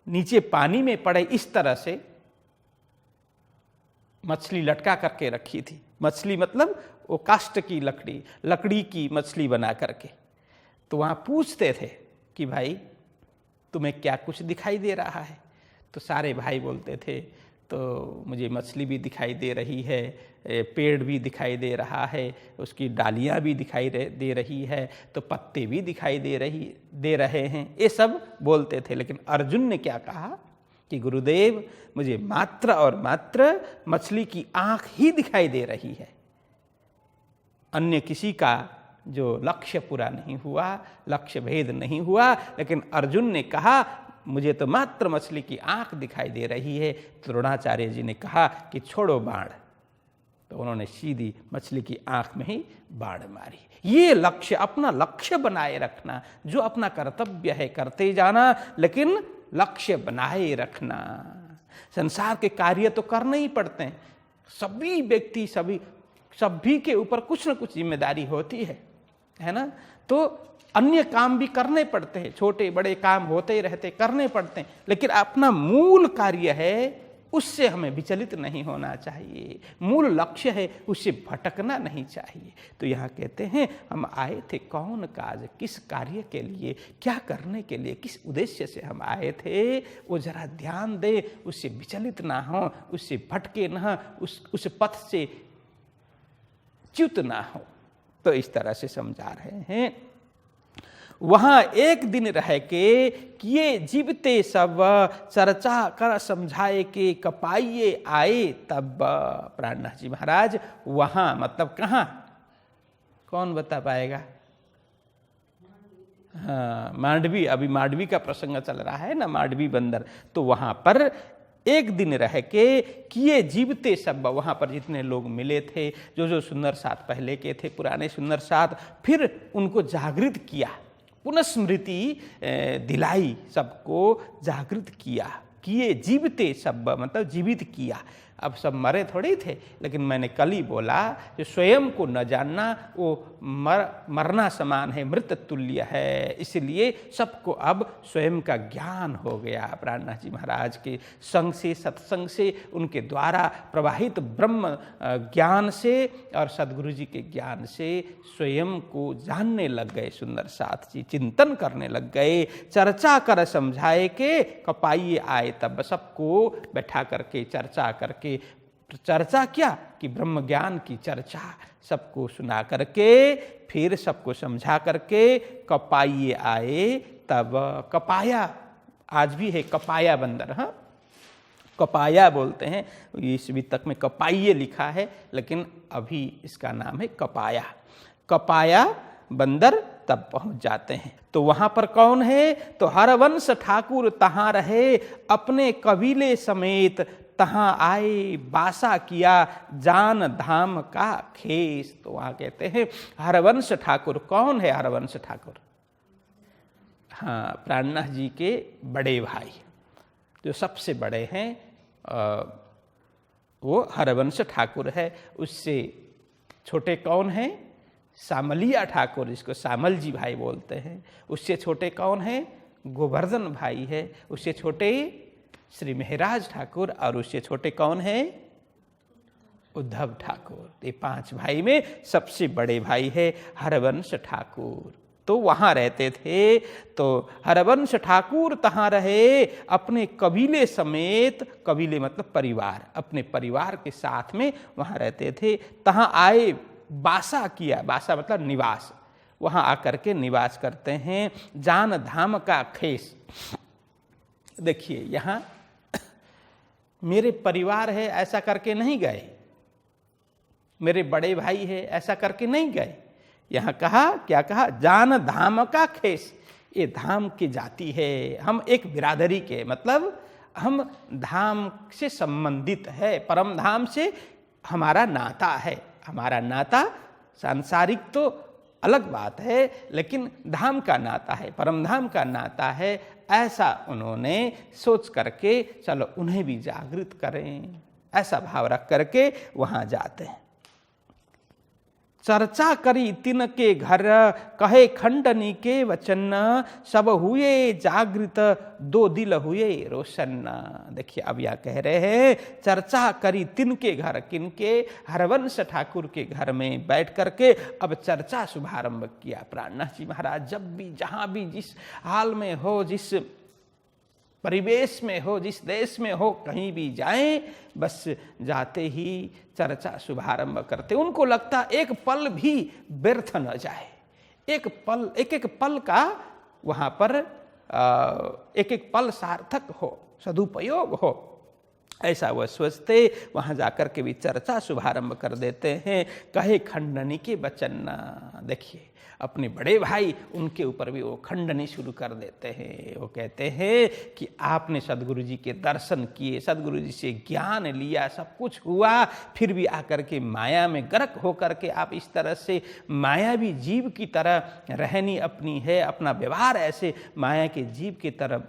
नीचे पानी में पड़े इस तरह से मछली लटका करके रखी थी। मछली मतलब वो काष्ठ की लकड़ी की मछली बना करके। तो वहां पूछते थे कि भाई तुम्हें क्या कुछ दिखाई दे रहा है? तो सारे भाई बोलते थे तो मुझे मछली भी दिखाई दे रही है, पेड़ भी दिखाई दे रहा है, उसकी डालियां भी दिखाई दे रही है, तो पत्ते भी दिखाई दे रहे हैं, ये सब बोलते थे। लेकिन अर्जुन ने क्या कहा कि गुरुदेव मुझे मात्र और मात्र मछली की आंख ही दिखाई दे रही है, अन्य किसी का जो लक्ष्य पूरा नहीं हुआ, लक्ष्य भेद नहीं हुआ। लेकिन अर्जुन ने कहा मुझे तो मात्र मछली की आंख दिखाई दे रही है। तो द्रोणाचार्य जी ने कहा कि छोड़ो बाण, तो उन्होंने सीधी मछली की आंख में ही बाण मारी। ये लक्ष्य, अपना लक्ष्य बनाए रखना, जो अपना कर्तव्य है करते जाना, लेकिन लक्ष्य बनाए रखना। संसार के कार्य तो करने ही पड़ते हैं, सभी व्यक्ति सभी के ऊपर कुछ न कुछ जिम्मेदारी होती है ना। तो अन्य काम भी करने पड़ते हैं, छोटे बड़े काम होते ही रहते, करने पड़ते हैं, लेकिन अपना मूल कार्य है उससे हमें विचलित नहीं होना चाहिए। मूल लक्ष्य है, उससे भटकना नहीं चाहिए। तो यहाँ कहते हैं हम आए थे कौन काज, किस कार्य के लिए, क्या करने के लिए, किस उद्देश्य से हम आए थे, वो जरा ध्यान दे, उससे विचलित ना हो, उससे भटके ना, उस पथ से च्युत ना हो। तो इस तरह से समझा रहे हैं। वहां एक दिन रह के किए जीवते सब, चर्चा कर समझाए के कपाइए आए तब। प्राणनाथ जी महाराज वहां मतलब कहाँ, कौन बता पाएगा? हाँ, मांडवी, अभी मांडवी का प्रसंग चल रहा है ना, मांडवी बंदर। तो वहां पर एक दिन रह के किए जीवते सब, वहां पर जितने लोग मिले थे, जो सुंदर साथ पहले के थे, पुराने सुंदर साथ, फिर उनको जागृत किया, पुनस्मृति दिलाई, सबको जागृत किया। किए जीवते सब मतलब जीवित किया। अब सब मरे थोड़े थे, लेकिन मैंने कल ही बोला जो स्वयं को न जानना वो मरना समान है, मृत तुल्य है। इसलिए सबको अब स्वयं का ज्ञान हो गया। प्राणनाथ जी महाराज के संग से, सत्संग से, उनके द्वारा प्रवाहित ब्रह्म ज्ञान से और सद्गुरु जी के ज्ञान से स्वयं को जानने लग गए। सुंदर साथ जी चिंतन करने लग गए। चर्चा कर समझाए के कपाइए आए तब, सबको बैठा करके चर्चा करके, चर्चा क्या कि ब्रह्म ज्ञान की चर्चा सबको सुना करके, फिर सबको समझा करके कपाइए आए तब। कपाया आज भी है, कपाया बंदर, हाँ कपाया बोलते हैं। इस वितक में कपाइए लिखा है, लेकिन अभी इसका नाम है कपाया। कपाया बंदर तब पहुंच जाते हैं। तो वहां पर कौन है? तो हरवंश ठाकुर तहां रहे, अपने कबीले समेत तहां आए, बासा किया जान धाम का खेस। तो वहां कहते हैं हरवंश ठाकुर। कौन है हरवंश ठाकुर? हाँ, प्राणनाथ जी के बड़े भाई, जो सबसे बड़े हैं वो हरवंश ठाकुर है। उससे छोटे कौन हैं? सामलिया ठाकुर, जिसको सामल जी भाई बोलते हैं। उससे छोटे कौन हैं? गोवर्धन भाई है। उससे छोटे श्री मेहराज ठाकुर, और उससे छोटे कौन हैं? उद्धव ठाकुर। ये 5 भाई में सबसे बड़े भाई है हरवंश ठाकुर। तो वहां रहते थे। तो हरवंश ठाकुर तहां रहे, अपने कबीले समेत, कबीले मतलब परिवार, अपने परिवार के साथ में वहां रहते थे। तहां आए, बासा किया, बासा मतलब निवास, वहां आकर के निवास करते हैं। जान धाम का खेस। देखिए यहां मेरे परिवार है ऐसा करके नहीं गए, मेरे बड़े भाई है ऐसा करके नहीं गए। यहां कहा, क्या कहा? जान धाम का खेस। ये धाम की जाति है, हम एक बिरादरी के, मतलब हम धाम से संबंधित है, परम धाम से हमारा नाता है। हमारा नाता सांसारिक तो अलग बात है, लेकिन धाम का नाता है, परम धाम का नाता है। ऐसा उन्होंने सोच करके चलो उन्हें भी जागृत करें, ऐसा भाव रख करके वहां जाते हैं। चर्चा करी तिनके घर, कहे खंडनी के वचन, सब हुए जागृत दो दिल हुए रोशन। देखिए अब यह कह रहे हैं, चर्चा करी तिनके घर, किनके? हरवंश ठाकुर के घर में बैठ करके अब चर्चा शुभारंभ किया। प्राणनाथ जी महाराज जब भी, जहाँ भी, जिस हाल में हो, जिस परिवेश में हो, जिस देश में हो, कहीं भी जाएं, बस जाते ही चर्चा शुभारंभ करते। उनको लगता एक पल भी व्यर्थ न जाए, एक पल, एक एक पल का वहाँ पर एक एक पल सार्थक हो, सदुपयोग हो, ऐसा वह सोचते। वहाँ जाकर के भी चर्चा शुभारंभ कर देते हैं। कहे खंडनी के वचन, देखिए अपने बड़े भाई, उनके ऊपर भी वो खंडनी शुरू कर देते हैं। वो कहते हैं कि आपने सदगुरु जी के दर्शन किए, सदगुरु जी से ज्ञान लिया, सब कुछ हुआ, फिर भी आकर के माया में गर्क होकर के आप इस तरह से मायावी जीव की तरह रहनी अपनी है, अपना व्यवहार ऐसे माया के जीव की तरह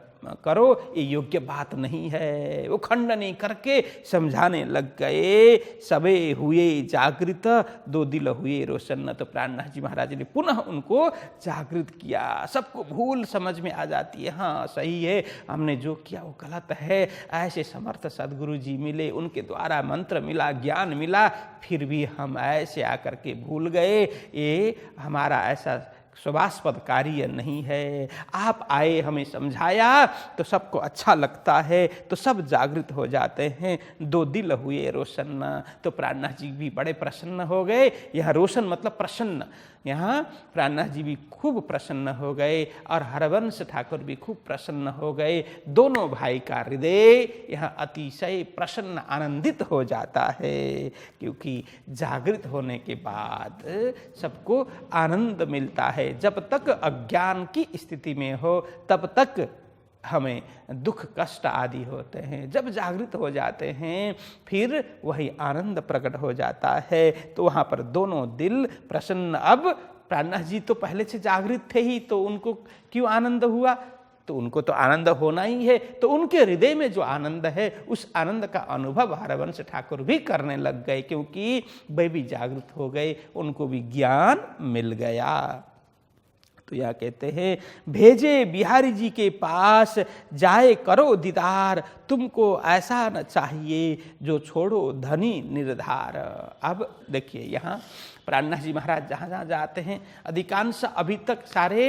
करो, ये योग्य बात नहीं है। वो खंडनी करके समझाने लग गए। सबे हुए जागृत दो दिल हुए रोशन। तो प्राणनाथ जी महाराज ने पुनः उनको जागृत किया। सबको भूल समझ में आ जाती है, हाँ सही है, हमने जो किया वो गलत है। ऐसे समर्थ सदगुरु जी मिले, उनके द्वारा मंत्र मिला, ज्ञान मिला, फिर भी हम ऐसे आकर के भूल गए। ये हमारा ऐसा शोभास्पद कार्य नहीं है। आप आए, हमें समझाया, तो सबको अच्छा लगता है, तो सब जागृत हो जाते हैं। दो दिल हुए रोशन। तो प्राणनाथ जी भी बड़े प्रसन्न हो गए। यहाँ रोशन मतलब प्रसन्न। यहाँ प्राणनाथ जी भी खूब प्रसन्न हो गए और हरवंश ठाकुर भी खूब प्रसन्न हो गए। दोनों भाई का हृदय यहाँ अतिशय प्रसन्न, आनंदित हो जाता है, क्योंकि जागृत होने के बाद सबको आनंद मिलता है। जब तक अज्ञान की स्थिति में हो तब तक हमें दुख कष्ट आदि होते हैं। जब जागृत हो जाते हैं फिर वही आनंद प्रकट हो जाता है। तो वहाँ पर दोनों दिल प्रसन्न। अब प्राणनाथ जी तो पहले से जागृत थे ही, तो उनको क्यों आनंद हुआ? तो उनको तो आनंद होना ही है। तो उनके हृदय में जो आनंद है, उस आनंद का अनुभव हरवंश ठाकुर भी करने लग गए, क्योंकि वे भी जागृत हो गए, उनको भी ज्ञान मिल गया। तो यह कहते हैं, भेजे बिहारी जी के पास, जाए करो दीदार, तुमको ऐसा न चाहिए जो छोड़ो धनी निर्धार। अब देखिए यहाँ प्राणनाथ जी महाराज जहाँ जहाँ जाते हैं, अधिकांश अभी तक सारे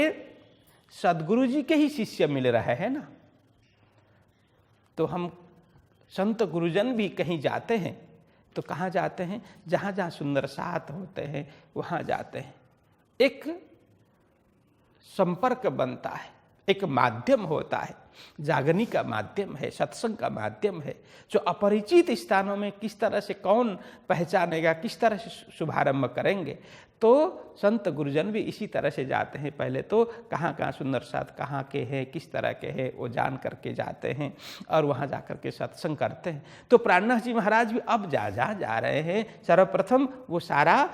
सदगुरु जी के ही शिष्य मिल रहे हैं ना। तो हम संत गुरुजन भी कहीं जाते हैं तो कहाँ जाते हैं? जहाँ जहाँ सुंदर साथ होते हैं वहाँ जाते हैं। एक संपर्क बनता है, एक माध्यम होता है, जागनी का माध्यम है, सत्संग का माध्यम है। जो अपरिचित स्थानों में किस तरह से कौन पहचानेगा, किस तरह से शुभारंभ करेंगे। तो संत गुरुजन भी इसी तरह से जाते हैं। पहले तो कहाँ कहाँ सुंदर साथ कहाँ के हैं, किस तरह के हैं, वो जान करके जाते हैं और वहाँ जा करके सत्संग करते हैं। तो प्राणनाथ जी महाराज भी अब जहाँ जा रहे हैं, सर्वप्रथम वो सारा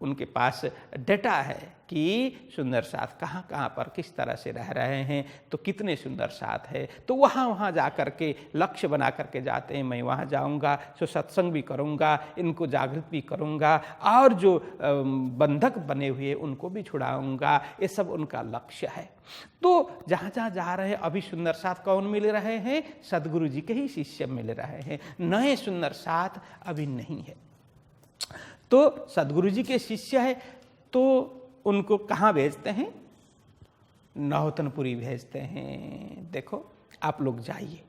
उनके पास डेटा है कि सुंदर साथ कहाँ कहाँ पर किस तरह से रह रहे हैं, तो कितने सुंदर साथ है। तो वहाँ जा कर के लक्ष्य बना करके जाते हैं, मैं वहाँ जाऊँगा तो सत्संग भी करूँगा, इनको जागृत भी करूँगा और जो बंधक बने हुए उनको भी छुड़ाऊँगा। ये सब उनका लक्ष्य है। तो जहाँ जहाँ जा रहे हैं अभी सुंदर साथ कौन मिल रहे हैं? सदगुरु जी के ही शिष्य मिल रहे हैं, नए सुंदर साथ अभी नहीं है। तो सदगुरु जी के शिष्य है तो उनको कहाँ भेजते हैं? नौतनपुरी भेजते हैं। देखो आप लोग जाइए,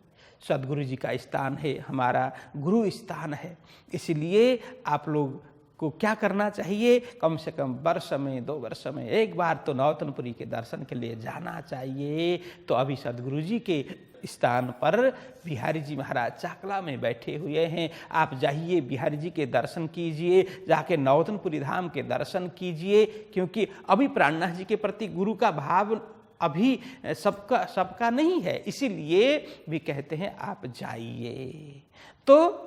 सदगुरु जी का स्थान है, हमारा गुरु स्थान है, इसलिए आप लोग को क्या करना चाहिए? कम से कम वर्ष में 2 वर्ष में एक बार तो नौतनपुरी के दर्शन के लिए जाना चाहिए। तो अभी सदगुरु जी के स्थान पर बिहारी जी महाराज चाकला में बैठे हुए हैं। आप जाइए, बिहारी जी के दर्शन कीजिए, जाके नौतनपुरी धाम के दर्शन कीजिए, क्योंकि अभी प्राणनाथ जी के प्रति गुरु का भाव अभी सबका नहीं है, इसीलिए भी कहते हैं आप जाइए। तो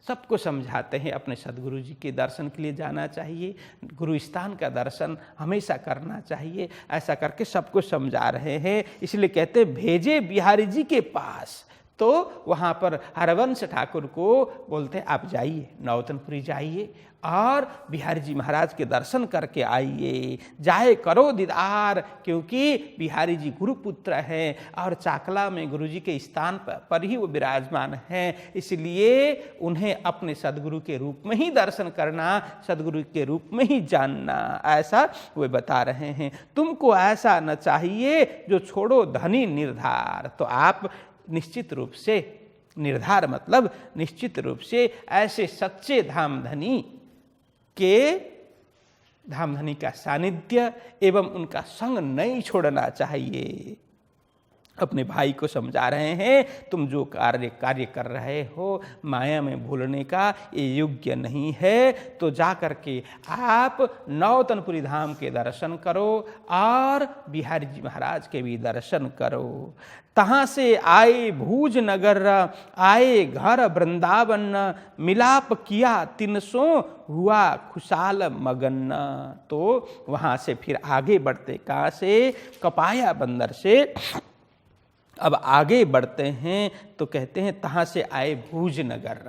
सबको समझाते हैं अपने सदगुरु जी के दर्शन के लिए जाना चाहिए, गुरु स्थान का दर्शन हमेशा करना चाहिए, ऐसा करके सबको समझा रहे हैं। इसलिए कहते हैं भेजे बिहारी जी के पास, तो वहाँ पर हरवंश ठाकुर को बोलते आप जाइए, नौतनपुरी जाइए और बिहारी जी महाराज के दर्शन करके आइए, जाए करो दीदार, क्योंकि बिहारी जी गुरुपुत्र हैं और चाकला में गुरु जी के स्थान पर ही वो विराजमान हैं, इसलिए उन्हें अपने सदगुरु के रूप में ही दर्शन करना, सदगुरु के रूप में ही जानना, ऐसा वे बता रहे हैं। तुमको ऐसा न चाहिए जो छोड़ो धनी निर्धार। तो आप निश्चित रूप से, निर्धार मतलब निश्चित रूप से ऐसे सच्चे धामधनी के, धामधनी का सानिध्य एवं उनका संग नहीं छोड़ना चाहिए। अपने भाई को समझा रहे हैं, तुम जो कार्य कर रहे हो माया में भूलने का ये योग्य नहीं है, तो जा करके आप नौतनपुरी धाम के दर्शन करो और बिहारी जी महाराज के भी दर्शन करो। तहाँ से आए भूज नगर, आए घर वृंदावन, मिलाप किया 300 हुआ खुशाल मगन। तो वहाँ से फिर आगे बढ़ते, कहाँ से, कपाया बंदर से अब आगे बढ़ते हैं तो कहते हैं तहाँ से आए भूज नगर।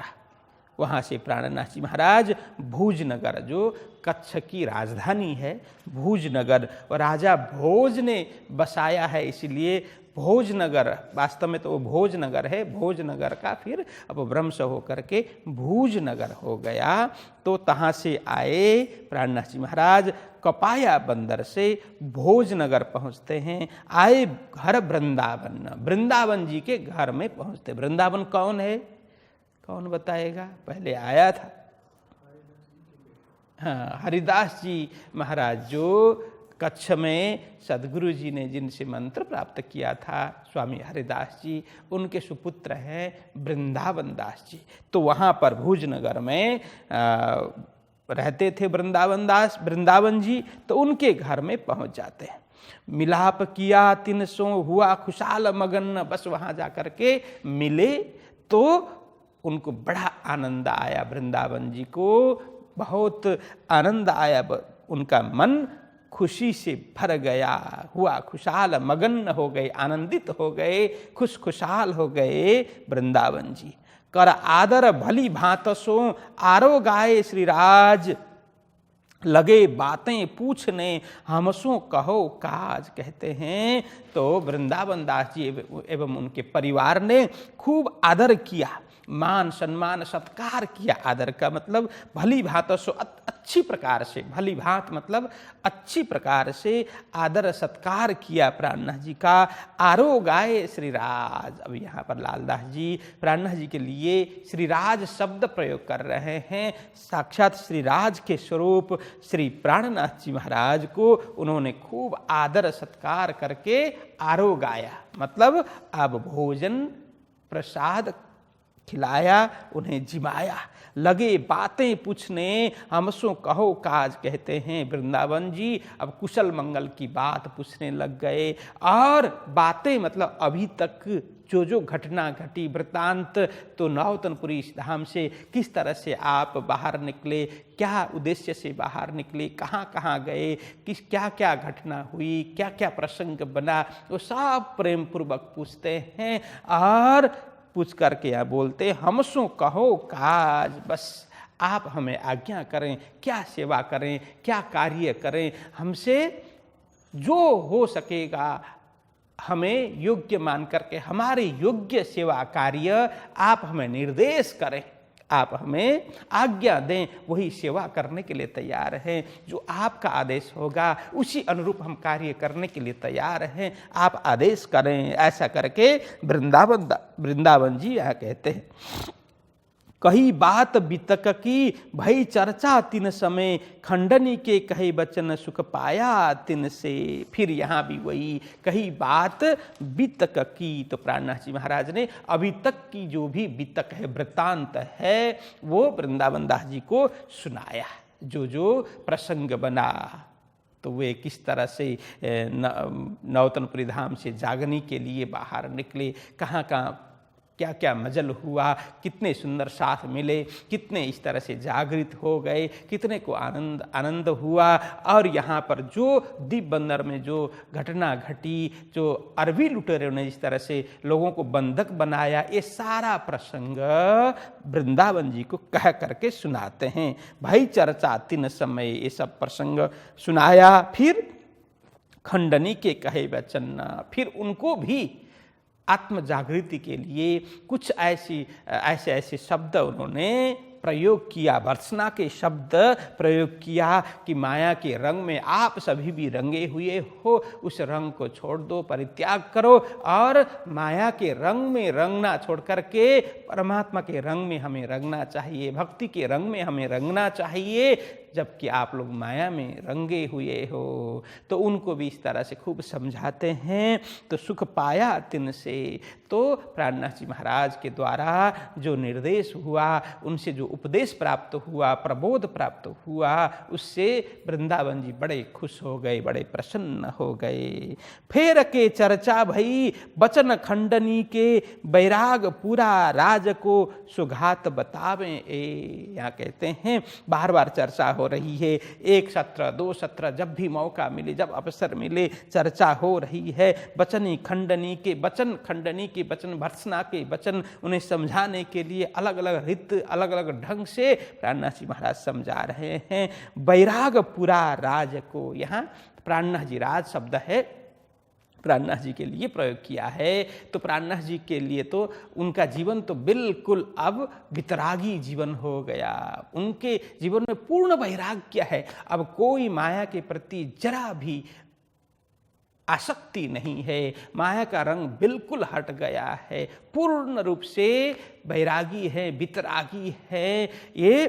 वहाँ से प्राणनाथ जी महाराज भूज नगर, जो कच्छ की राजधानी है, भूज नगर, और राजा भोज ने बसाया है, इसलिए भोजनगर, वास्तव में तो वो भोजनगर है, भोजनगर का फिर अब भ्रंश होकर के भूजनगर हो गया। तो तहाँ से आए प्राणनाथ जी महाराज, कपाया बंदर से भोजनगर पहुँचते हैं, आए घर वृंदावन, वृंदावन जी के घर में पहुँचते। वृंदावन कौन है, कौन बताएगा, पहले आया था, हाँ, हरिदास जी महाराज जो कच्छ में सदगुरु जी ने जिनसे मंत्र प्राप्त किया था, स्वामी हरिदास जी, उनके सुपुत्र हैं वृंदावन दास जी। तो वहाँ पर भूजनगर में रहते थे वृंदावन जी, तो उनके घर में पहुँच जाते हैं। मिलाप किया 300 हुआ खुशाल मगन, बस वहाँ जा कर के मिले तो उनको बड़ा आनंद आया, वृंदावन जी को बहुत आनंद आया, उनका मन खुशी से भर गया, हुआ खुशहाल, मगन हो गए, आनंदित हो गए, खुशहाल हो गए वृंदावन जी। कर आदर भली भांतसो आरो गाए श्री राज, लगे बातें पूछने हमसों कहो काज। कहते हैं तो वृंदावन दास जी एवं उनके परिवार ने खूब आदर किया, मान सम्मान सत्कार किया। आदर का मतलब भली भांत सो, अच्छी प्रकार से, भली भांत मतलब अच्छी प्रकार से आदर सत्कार किया प्राणनाथ जी का। आरो गाए श्री राज, अब यहाँ पर लालदास जी प्राणनाथ जी के लिए श्री राज शब्द प्रयोग कर रहे हैं। साक्षात श्री राज के स्वरूप श्री प्राणनाथ जी महाराज को उन्होंने खूब आदर सत्कार करके आरो गाया, मतलब अब भोजन प्रसाद खिलाया, उन्हें जिमाया। लगे बातें पूछने हमसों कहो काज। कहते हैं वृंदावन जी अब कुशल मंगल की बात पूछने लग गए, और बातें मतलब अभी तक जो जो घटना घटी, वृत्तांत, तो नौतनपुरी धाम से किस तरह से आप बाहर निकले, क्या उद्देश्य से बाहर निकले, कहाँ कहाँ गए, किस क्या क्या घटना हुई, क्या क्या प्रसंग बना, वो सब प्रेम पूर्वक पूछते हैं। और पूछ करके यहाँ बोलते हमसों कहो काज, बस आप हमें आज्ञा करें, क्या सेवा करें, क्या कार्य करें, हमसे जो हो सकेगा हमें योग्य मान करके हमारे योग्य सेवा कार्य आप हमें निर्देश करें, आप हमें आज्ञा दें, वही सेवा करने के लिए तैयार हैं। जो आपका आदेश होगा उसी अनुरूप हम कार्य करने के लिए तैयार हैं, आप आदेश करें। ऐसा करके वृंदावन जी यह कहते हैं। कही बात बितक की भई चर्चा तिन समय, खंडनी के कहे बचन सुख पाया तिन से। फिर यहाँ भी वही कही बात बितक की, तो प्राणनाथ जी महाराज ने अभी तक की जो भी बितक है, वृत्तांत है, वो वृंदावन दास जी को सुनाया। जो जो प्रसंग बना, तो वे किस तरह से नौतनपुरी धाम से जागने के लिए बाहर निकले, कहाँ कहाँ क्या क्या मजल हुआ, कितने सुंदर साथ मिले, कितने इस तरह से जागृत हो गए, कितने को आनंद हुआ। और यहाँ पर जो दीप बंदर में जो घटना घटी, जो अरबी लुटेरों ने इस तरह से लोगों को बंधक बनाया, ये सारा प्रसंग वृंदावन जी को कह करके सुनाते हैं। भाई चर्चा तीन समय ये सब प्रसंग सुनाया। फिर खंडनी के कहे वचन, फिर उनको भी आत्म जागृति के लिए कुछ ऐसे शब्द उन्होंने प्रयोग किया, भर्त्सना के शब्द प्रयोग किया कि माया के रंग में आप सभी भी रंगे हुए हो, उस रंग को छोड़ दो, परित्याग करो और माया के रंग में रंगना छोड़ करके परमात्मा के रंग में हमें रंगना चाहिए, भक्ति के रंग में हमें रंगना चाहिए। जबकि आप लोग माया में रंगे हुए हो। तो उनको भी इस तरह से खूब समझाते हैं। तो सुख पाया तिन से, तो प्राणनाथ जी महाराज के द्वारा जो निर्देश हुआ, उनसे जो उपदेश प्राप्त हुआ, प्रबोध प्राप्त हुआ, उससे वृंदावन जी बड़े खुश हो गए, बड़े प्रसन्न हो गए। फेर के चर्चा भई बचन खंडनी के, बैराग पूरा राज को सुघात बतावे ए। यहाँ कहते हैं बार बार चर्चा हो रही है, एक सत्र दो सत्र, जब भी मौका मिले, जब अवसर मिले, चर्चा हो रही है। बचन खंडनी के, वचन खंडनी के वचन, भर्त्सना के वचन, उन्हें समझाने के लिए अलग अलग रित, अलग अलग ढंग से प्राणनाथ जी महाराज समझा रहे हैं। बैराग पूरा राज को, यहाँ प्राणनाथ जी राज शब्द है, प्राणनाथ जी के लिए प्रयोग किया है। तो प्राणनाथ जी के लिए तो उनका जीवन तो बिल्कुल अब वितरागी जीवन हो गया। उनके जीवन में पूर्ण वैराग्य है। अब कोई माया के प्रति जरा भी आसक्ति नहीं है, माया का रंग बिल्कुल हट गया है, पूर्ण रूप से वैरागी है, वितरागी है। ये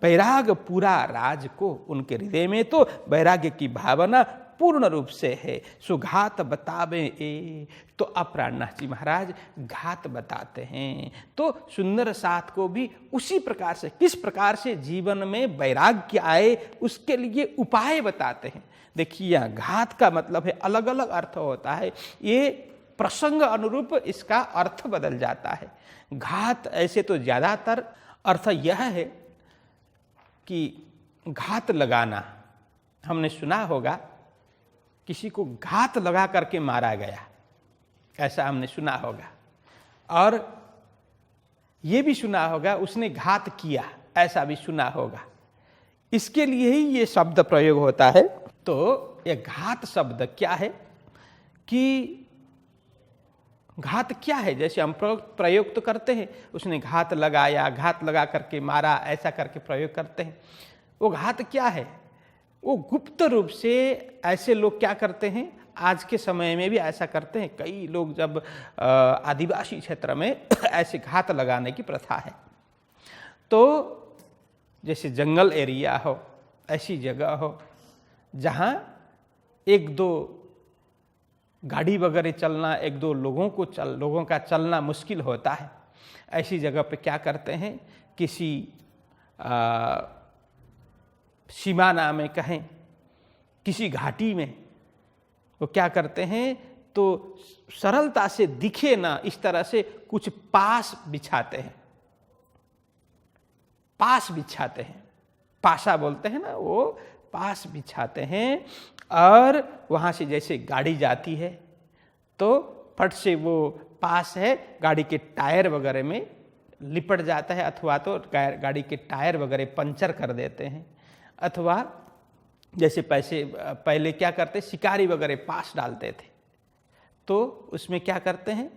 वैराग पूरा राज को, उनके हृदय में तो वैराग्य की भावना पूर्ण रूप से है। सुघात बतावे ए, तो अब प्राणनाथ जी महाराज घात बताते हैं। तो सुंदर साथ को भी उसी प्रकार से, किस प्रकार से जीवन में वैराग्य आए, उसके लिए उपाय बताते हैं। देखिए यहाँ घात का मतलब है, अलग अलग अर्थ होता है, ये प्रसंग अनुरूप इसका अर्थ बदल जाता है। घात ऐसे तो ज्यादातर अर्थ यह है कि घात लगाना, हमने सुना होगा किसी को घात लगा करके मारा गया, ऐसा हमने सुना होगा। और ये भी सुना होगा उसने घात किया, ऐसा भी सुना होगा। इसके लिए ही ये शब्द प्रयोग होता है। तो ये घात शब्द क्या है कि घात क्या है, जैसे हम प्रयोग तो करते हैं, उसने घात लगाया, घात लगा करके मारा, ऐसा करके प्रयोग करते हैं। वो घात क्या है? वो गुप्त रूप से ऐसे लोग क्या करते हैं, आज के समय में भी ऐसा करते हैं। कई लोग जब आदिवासी क्षेत्र में ऐसे घात लगाने की प्रथा है, तो जैसे जंगल एरिया हो, ऐसी जगह हो जहाँ एक दो गाड़ी वगैरह चलना, एक दो लोगों का चलना मुश्किल होता है, ऐसी जगह पे क्या करते हैं, किसी सीमाना में कहें, किसी घाटी में वो क्या करते हैं, तो सरलता से दिखे ना इस तरह से कुछ पास बिछाते हैं, पास बिछाते हैं, पासा बोलते हैं ना, वो पास बिछाते हैं। और वहाँ से जैसे गाड़ी जाती है तो फट से वो पास है गाड़ी के टायर वगैरह में लिपट जाता है, अथवा तो गाड़ी के टायर वगैरह पंचर कर देते हैं। अथवा जैसे पहले क्या करते, शिकारी वगैरह पास डालते थे, तो उसमें क्या करते हैं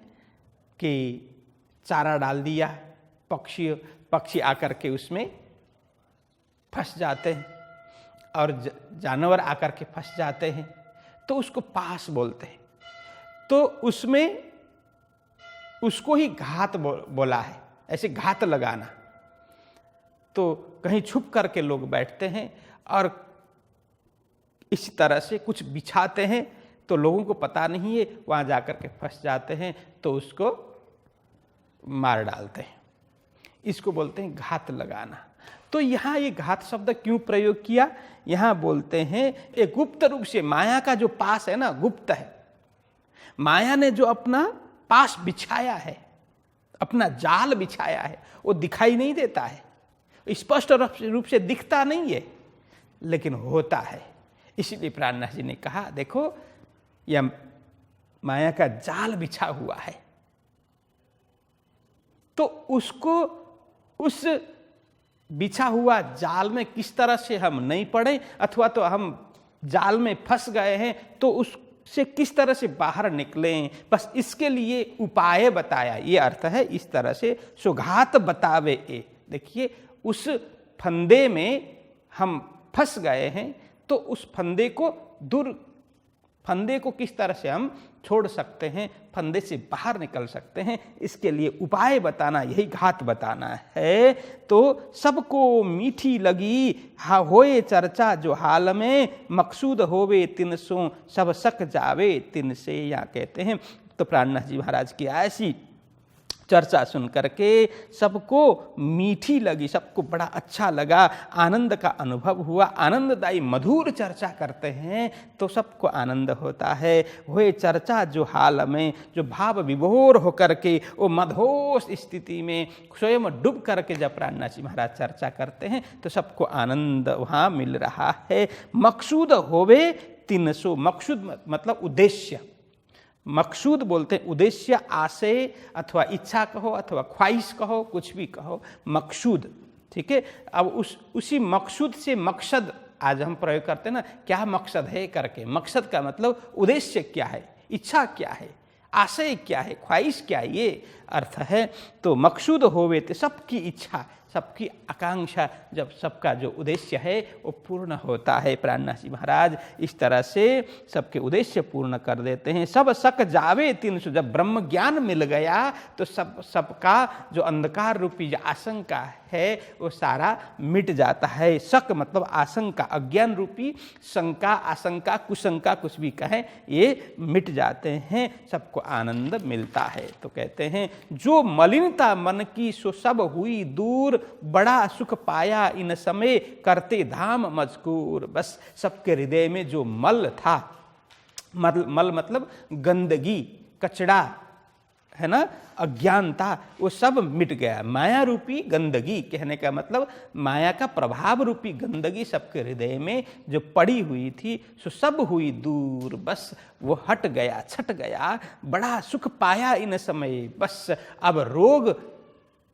कि चारा डाल दिया, पक्षी आकर के उसमें फंस जाते हैं और जानवर आकर के फंस जाते हैं, तो उसको पास बोलते हैं। तो उसमें उसको ही घात बोला है, ऐसे घात लगाना। तो कहीं छुप करके लोग बैठते हैं और इस तरह से कुछ बिछाते हैं, तो लोगों को पता नहीं है, वहाँ जाकर के फंस जाते हैं, तो उसको मार डालते हैं। इसको बोलते हैं घात लगाना। तो यहाँ ये घात शब्द क्यों प्रयोग किया? यहाँ बोलते हैं ये गुप्त रूप से, माया का जो पास है ना, गुप्त है। माया ने जो अपना पास बिछाया है, अपना जाल बिछाया है। वो दिखाई नहीं देता है, स्पष्ट रूप से दिखता नहीं है, लेकिन होता है। इसलिए प्राणनाथ जी ने कहा देखो यह माया का जाल बिछा हुआ है, तो उसको उस बिछा हुआ जाल में किस तरह से हम नहीं पड़े, अथवा तो हम जाल में फंस गए हैं तो उससे किस तरह से बाहर निकलें, बस इसके लिए उपाय बताया। ये अर्थ है इस तरह से सुघात बतावे ए। देखिए उस फंदे में हम फंस गए हैं तो उस फंदे को किस तरह से हम छोड़ सकते हैं, फंदे से बाहर निकल सकते हैं, इसके लिए उपाय बताना, यही घात बताना है। तो सबको मीठी लगी होए चर्चा जो हाल में, मकसूद होवे तिन सो सब सक जावे तिन से। या कहते हैं तो प्राणनाथ जी महाराज की ऐसी चर्चा सुन करके सबको मीठी लगी, सबको बड़ा अच्छा लगा, आनंद का अनुभव हुआ। आनंददायी मधुर चर्चा करते हैं तो सबको आनंद होता है। वह चर्चा जो हाल में, जो भाव विभोर होकर के वो मधोस स्थिति में स्वयं डूब करके जब प्राणनाथ जी महाराज चर्चा करते हैं तो सबको आनंद वहाँ मिल रहा है। मकसूद होवे तिन सो, मकसूद मतलब उद्देश्य, मकसूद बोलते हैं उद्देश्य, आशय अथवा इच्छा कहो अथवा ख्वाहिश कहो, कुछ भी कहो, मकसूद। ठीक है, अब उसी मकसूद से मकसद आज हम प्रयोग करते हैं ना, क्या मकसद है करके। मकसद का मतलब उद्देश्य क्या है, इच्छा क्या है, आशय क्या है, ख्वाहिश क्या है, ये अर्थ है। तो मकसूद होवे तो सबकी इच्छा, सबकी आकांक्षा, जब सबका जो उद्देश्य है वो पूर्ण होता है। प्राणनाथ जी महाराज इस तरह से सबके उद्देश्य पूर्ण कर देते हैं। सब सक जावे तिन सो, जब ब्रह्म ज्ञान मिल गया तो सबका जो अंधकार रूपी जो आशंका है वो सारा मिट जाता है। शक मतलब आशंका, अज्ञान रूपी शंका, आशंका, कुशंका, कुछ भी कहें, ये मिट जाते हैं, सबको आनंद मिलता है। तो कहते हैं जो मलिनता मन की सो सब हुई दूर, बड़ा सुख पाया इन समय करते धाम मजकूर। बस सबके हृदय में जो मल था, मल मतलब गंदगी, कचड़ा है ना, अज्ञानता, वो सब मिट गया। माया रूपी गंदगी कहने का मतलब माया का प्रभाव रूपी गंदगी सबके हृदय में जो पड़ी हुई थी सो सब हुई दूर, बस वो हट गया, छट गया। बड़ा सुख पाया इन समय, बस अब रोग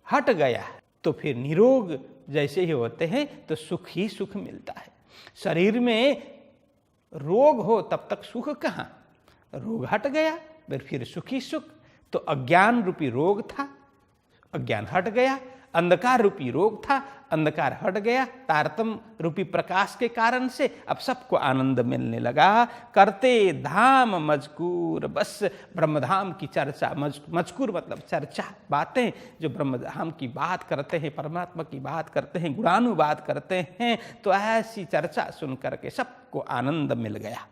हट गया तो फिर निरोग जैसे ही होते हैं तो सुख ही सुख मिलता है। शरीर में रोग हो तब तक सुख कहाँ, रोग हट गया फिर सुख ही सुख। तो अज्ञान रूपी रोग था, अज्ञान हट गया, अंधकार रूपी रोग था, अंधकार हट गया, तारतम रूपी प्रकाश के कारण से अब सबको आनंद मिलने लगा। करते धाम मजकूर, बस ब्रह्मधाम की चर्चा, मजकूर मतलब चर्चा, बातें जो ब्रह्मधाम की बात करते हैं, परमात्मा की बात करते हैं, गुणानुवाद करते हैं, तो ऐसी चर्चा सुन करके सबको आनंद मिल गया।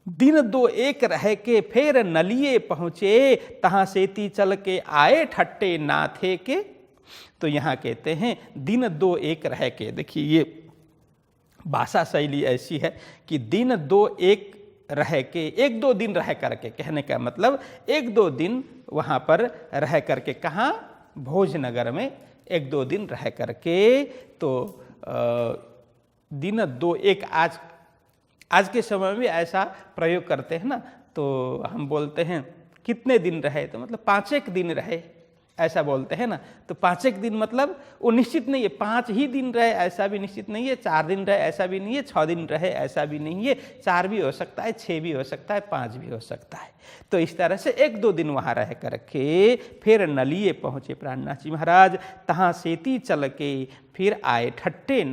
दिन दो एक रह के फिर नलिए पहुँचे, तहाँ सेती चल के आए ठट्टे नाथे के। तो यहाँ कहते हैं दिन दो एक रह के। देखिए ये भाषा शैली ऐसी है कि दिन दो एक रह के, एक दो दिन रह करके, कहने का मतलब एक दो दिन वहाँ पर रह करके, कहाँ, भोजनगर में एक दो दिन रह करके। तो दिन दो एक, आज के समय में ऐसा प्रयोग करते हैं ना, तो हम बोलते हैं कितने दिन रहे, तो मतलब 5 एक दिन रहे, ऐसा बोलते हैं ना। तो 5 एक दिन मतलब वो निश्चित नहीं है, 5 ही दिन रहे ऐसा भी निश्चित नहीं है, 4 दिन रहे ऐसा भी नहीं है, 6 दिन रहे ऐसा भी नहीं है, 4 भी हो सकता है, 6 भी हो सकता है, 5 भी हो सकता है। तो इस तरह से एक दो दिन वहाँ रह करके फिर नलिए पहुँचे प्राणनाथ जी महाराज, तहाँ सेती चल के फिर आए ठट्ठे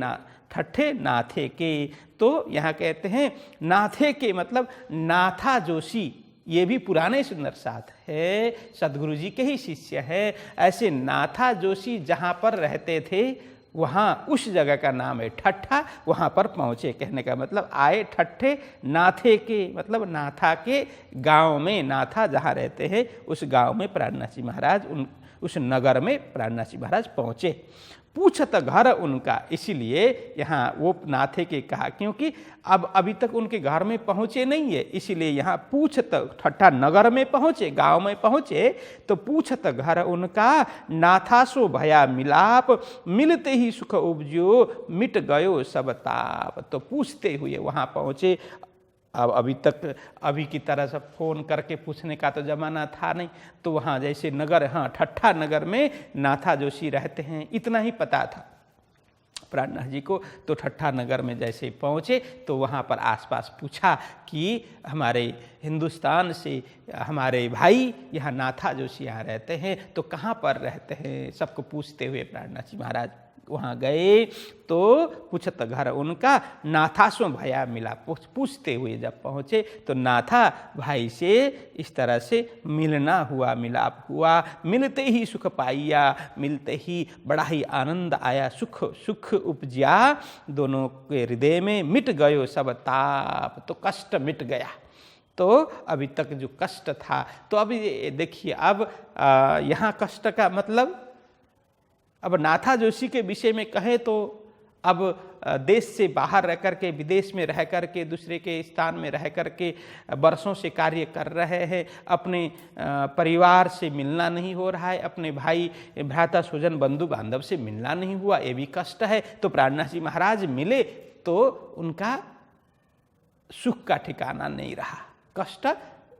नाथे के। तो यहाँ कहते हैं नाथे के मतलब नाथा जोशी, ये भी पुराने सुंदर साथ है, सदगुरु जी के ही शिष्य है। ऐसे नाथा जोशी जहाँ पर रहते थे वहाँ, उस जगह का नाम है ठट्ठा, वहाँ पर पहुँचे। कहने का मतलब आए ठट्ठे नाथे के, मतलब नाथा के गांव में, नाथा जहाँ रहते हैं उस गांव में प्राणनाथ जी महाराज उस नगर में प्राणनाथ जी महाराज पहुँचे। पूछत घर उनका, इसीलिए यहाँ वो नाथे के कहा, क्योंकि अब अभी तक उनके घर में पहुँचे नहीं है, इसीलिए यहाँ पूछत ठट्ठा नगर में पहुँचे, गांव में पहुँचे तो पूछत घर उनका, नाथासो भया मिलाप, मिलते ही सुख उपजो, मिट गयो सब ताप। तो पूछते हुए वहाँ पहुँचे। अब अभी की तरह से फ़ोन करके पूछने का तो ज़माना था नहीं, तो वहाँ जैसे नगर, हाँ ठट्ठा नगर में नाथा जोशी रहते हैं, इतना ही पता था प्राणनाथ जी को। तो ठट्ठा नगर में जैसे पहुँचे तो वहाँ पर आसपास पूछा कि हमारे हिंदुस्तान से हमारे भाई यहाँ नाथा जोशी यहाँ रहते हैं, तो कहाँ पर रहते हैं, सबको पूछते हुए प्राणनाथ जी महाराज वहाँ गए। तो पूछत घर उनका, नाथासो भया मिला, पूछते हुए जब पहुँचे तो नाथा भाई से इस तरह से मिलना हुआ, मिलाप हुआ। मिलते ही सुख पाइया, मिलते ही बड़ा ही आनंद आया, सुख उपजा दोनों के हृदय में। मिट गयो सब ताप, तो कष्ट मिट गया। तो अभी तक जो कष्ट था, तो अभी देखिए अब यहाँ कष्ट का मतलब, अब नाथा जोशी के विषय में कहें तो अब देश से बाहर रह कर के, विदेश में रह कर के, दूसरे के स्थान में रह कर के वर्षों से कार्य कर रहे हैं, अपने परिवार से मिलना नहीं हो रहा है, अपने भाई भ्राता स्वजन बंधु बांधव से मिलना नहीं हुआ, ये भी कष्ट है। तो प्राणनाथ जी महाराज मिले तो उनका सुख का ठिकाना नहीं रहा, कष्ट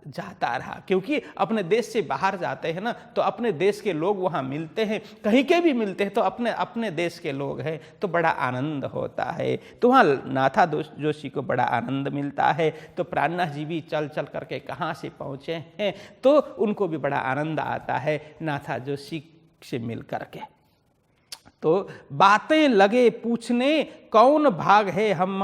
जाता रहा, क्योंकि अपने देश से बाहर जाते हैं ना, तो अपने देश के लोग वहाँ मिलते हैं, कहीं के भी मिलते हैं तो अपने देश के लोग हैं, तो बड़ा आनंद होता है। तो वहाँ नाथा जोशी को बड़ा आनंद मिलता है। तो प्राणनाथ जी भी चल करके कहाँ से पहुँचे हैं, तो उनको भी बड़ा आनंद आता है नाथा जोशी से मिल करके। तो बातें लगे पूछने, कौन भाग है हम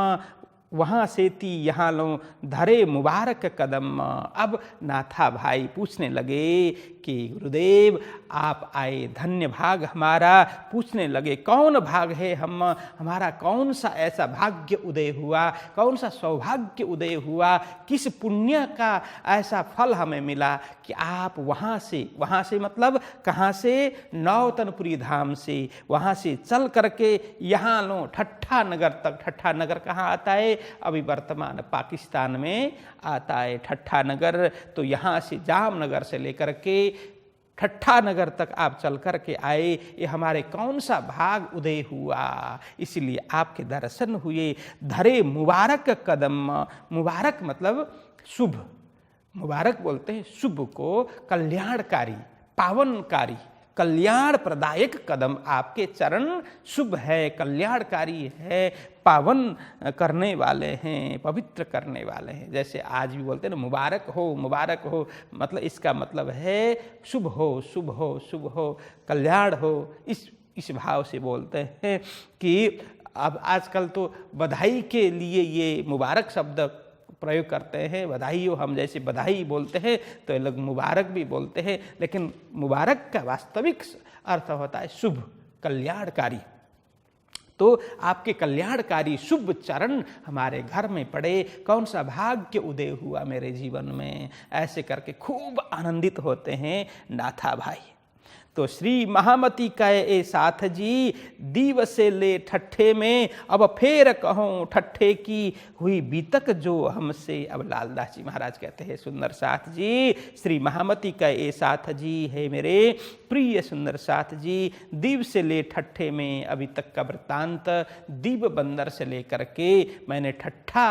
वहाँ से ती यहाँ लो, धरे मुबारक कदम। अब नाथा भाई पूछने लगे कि गुरुदेव आप आए, धन्य भाग हमारा। पूछने लगे कौन भाग है हम, हमारा कौन सा ऐसा भाग्य उदय हुआ, कौन सा सौभाग्य उदय हुआ, किस पुण्य का ऐसा फल हमें मिला कि आप वहाँ से मतलब कहाँ से, नौतनपुरी धाम से, वहाँ से चल करके यहाँ लो ठट्ठा नगर तक। ठट्ठा नगर कहाँ आता है, अभी वर्तमान पाकिस्तान में आता है ठट्ठा नगर। तो यहाँ से जामनगर से लेकर के ठट्ठा नगर तक आप चल कर के आए, ये हमारे कौन सा भाग उदय हुआ, इसलिए आपके दर्शन हुए। धरे मुबारक कदम, मुबारक मतलब शुभ, मुबारक बोलते हैं शुभ को, कल्याणकारी, पावनकारी, कल्याण प्रदायक कदम। आपके चरण शुभ है, कल्याणकारी है, पावन करने वाले हैं, पवित्र करने वाले हैं। जैसे आज भी बोलते हैं ना, मुबारक हो, मुबारक हो, मतलब इसका मतलब है शुभ हो, शुभ हो, शुभ हो, कल्याण हो। इस भाव से बोलते हैं कि अब आजकल तो बधाई के लिए ये मुबारक शब्द प्रयोग करते हैं। बधाई हो, हम जैसे बधाई बोलते हैं तो ये लोग मुबारक भी बोलते हैं, लेकिन मुबारक का वास्तविक अर्थ होता है शुभ, कल्याणकारी। तो आपके कल्याणकारी शुभ चरण हमारे घर में पड़े, कौन सा भाग्य उदय हुआ मेरे जीवन में, ऐसे करके खूब आनंदित होते हैं नाथा भाई। तो श्री महामती कहे ए साथ जी, दीव से ले ठट्ठे में, अब फेर कहूँ ठट्ठे की हुई बीतक जो हमसे। अब लालदास जी महाराज कहते हैं, सुंदर साथ जी, श्री महामती कहे ए साथ जी, है मेरे प्रिय सुंदर साथ जी, दीव से ले ठट्ठे में, अभी तक का वृत्तांत दीव बंदर से लेकर के मैंने ठट्ठा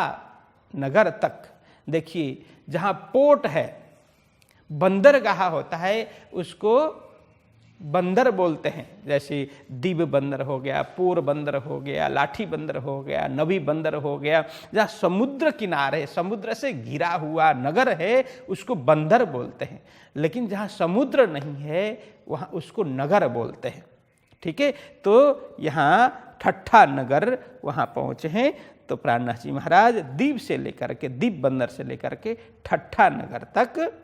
नगर तक, देखिए जहाँ पोर्ट है, बंदरगाह होता है, उसको बंदर बोलते हैं। जैसे दीव बंदर हो गया, पोर बंदर हो गया, लाठी बंदर हो गया, नवी बंदर हो गया। जहाँ समुद्र किनारे, समुद्र से घिरा हुआ नगर है, उसको बंदर बोलते हैं। लेकिन जहाँ समुद्र नहीं है वहाँ उसको नगर बोलते हैं। ठीक है, तो यहाँ ठट्ठा नगर वहाँ पहुँचे हैं। तो प्राणनाथ जी महाराज दीव से लेकर के, दीव बंदर से लेकर के ठट्ठा नगर तक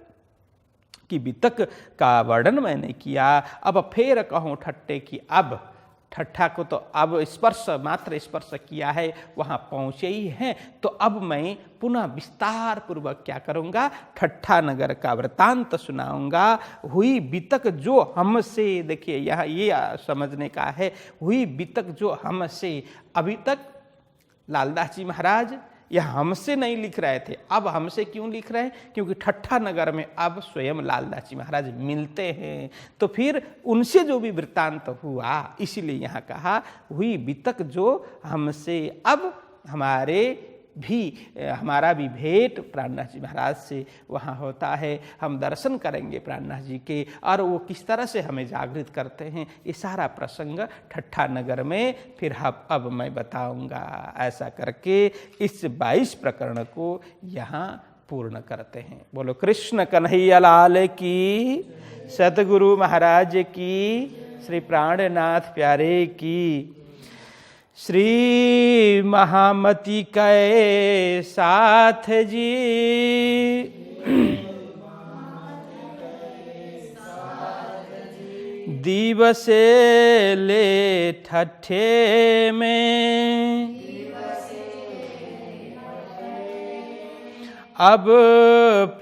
की बीतक का वर्णन मैंने किया। अब फेर कहूँ ठट्ठे की, अब ठट्ठा को तो अब स्पर्श, मात्र स्पर्श किया है, वहाँ पहुँचे ही हैं। तो अब मैं पुनः विस्तार पूर्वक क्या करूँगा, ठट्ठा नगर का वृतांत सुनाऊंगा। हुई बीतक जो हमसे, देखिए यहाँ ये समझने का है, हुई बीतक जो हमसे। अभी तक लालदास जी महाराज यह हमसे नहीं लिख रहे थे, अब हमसे क्यों लिख रहे हैं, क्योंकि ठट्ठा नगर में अब स्वयं लालदास जी महाराज मिलते हैं। तो फिर उनसे जो भी वृत्तांत हुआ, इसीलिए यहाँ कहा हुई बीतक जो हमसे। अब हमारा भी भेंट प्राणनाथ जी महाराज से वहाँ होता है। हम दर्शन करेंगे प्राणनाथ जी के, और वो किस तरह से हमें जागृत करते हैं, ये सारा प्रसंग ठट्ठा नगर में फिर अब मैं बताऊंगा। ऐसा करके इस 22 प्रकरण को यहाँ पूर्ण करते हैं। बोलो कृष्ण कन्हैया लाल की, सतगुरु महाराज की, श्री प्राणनाथ प्यारे की। श्री महामती के साथ जी, दिवसे ले ठट्ठे में, अब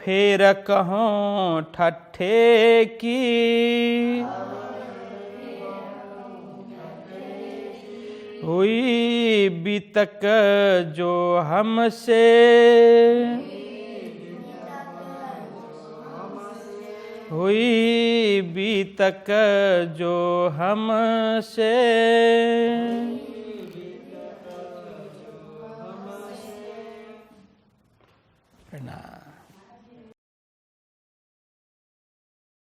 फेर कहूँ ठट्ठे की। हुई बीतक जो हमसे, हुई बीतक जो हमसे। प्रणाम।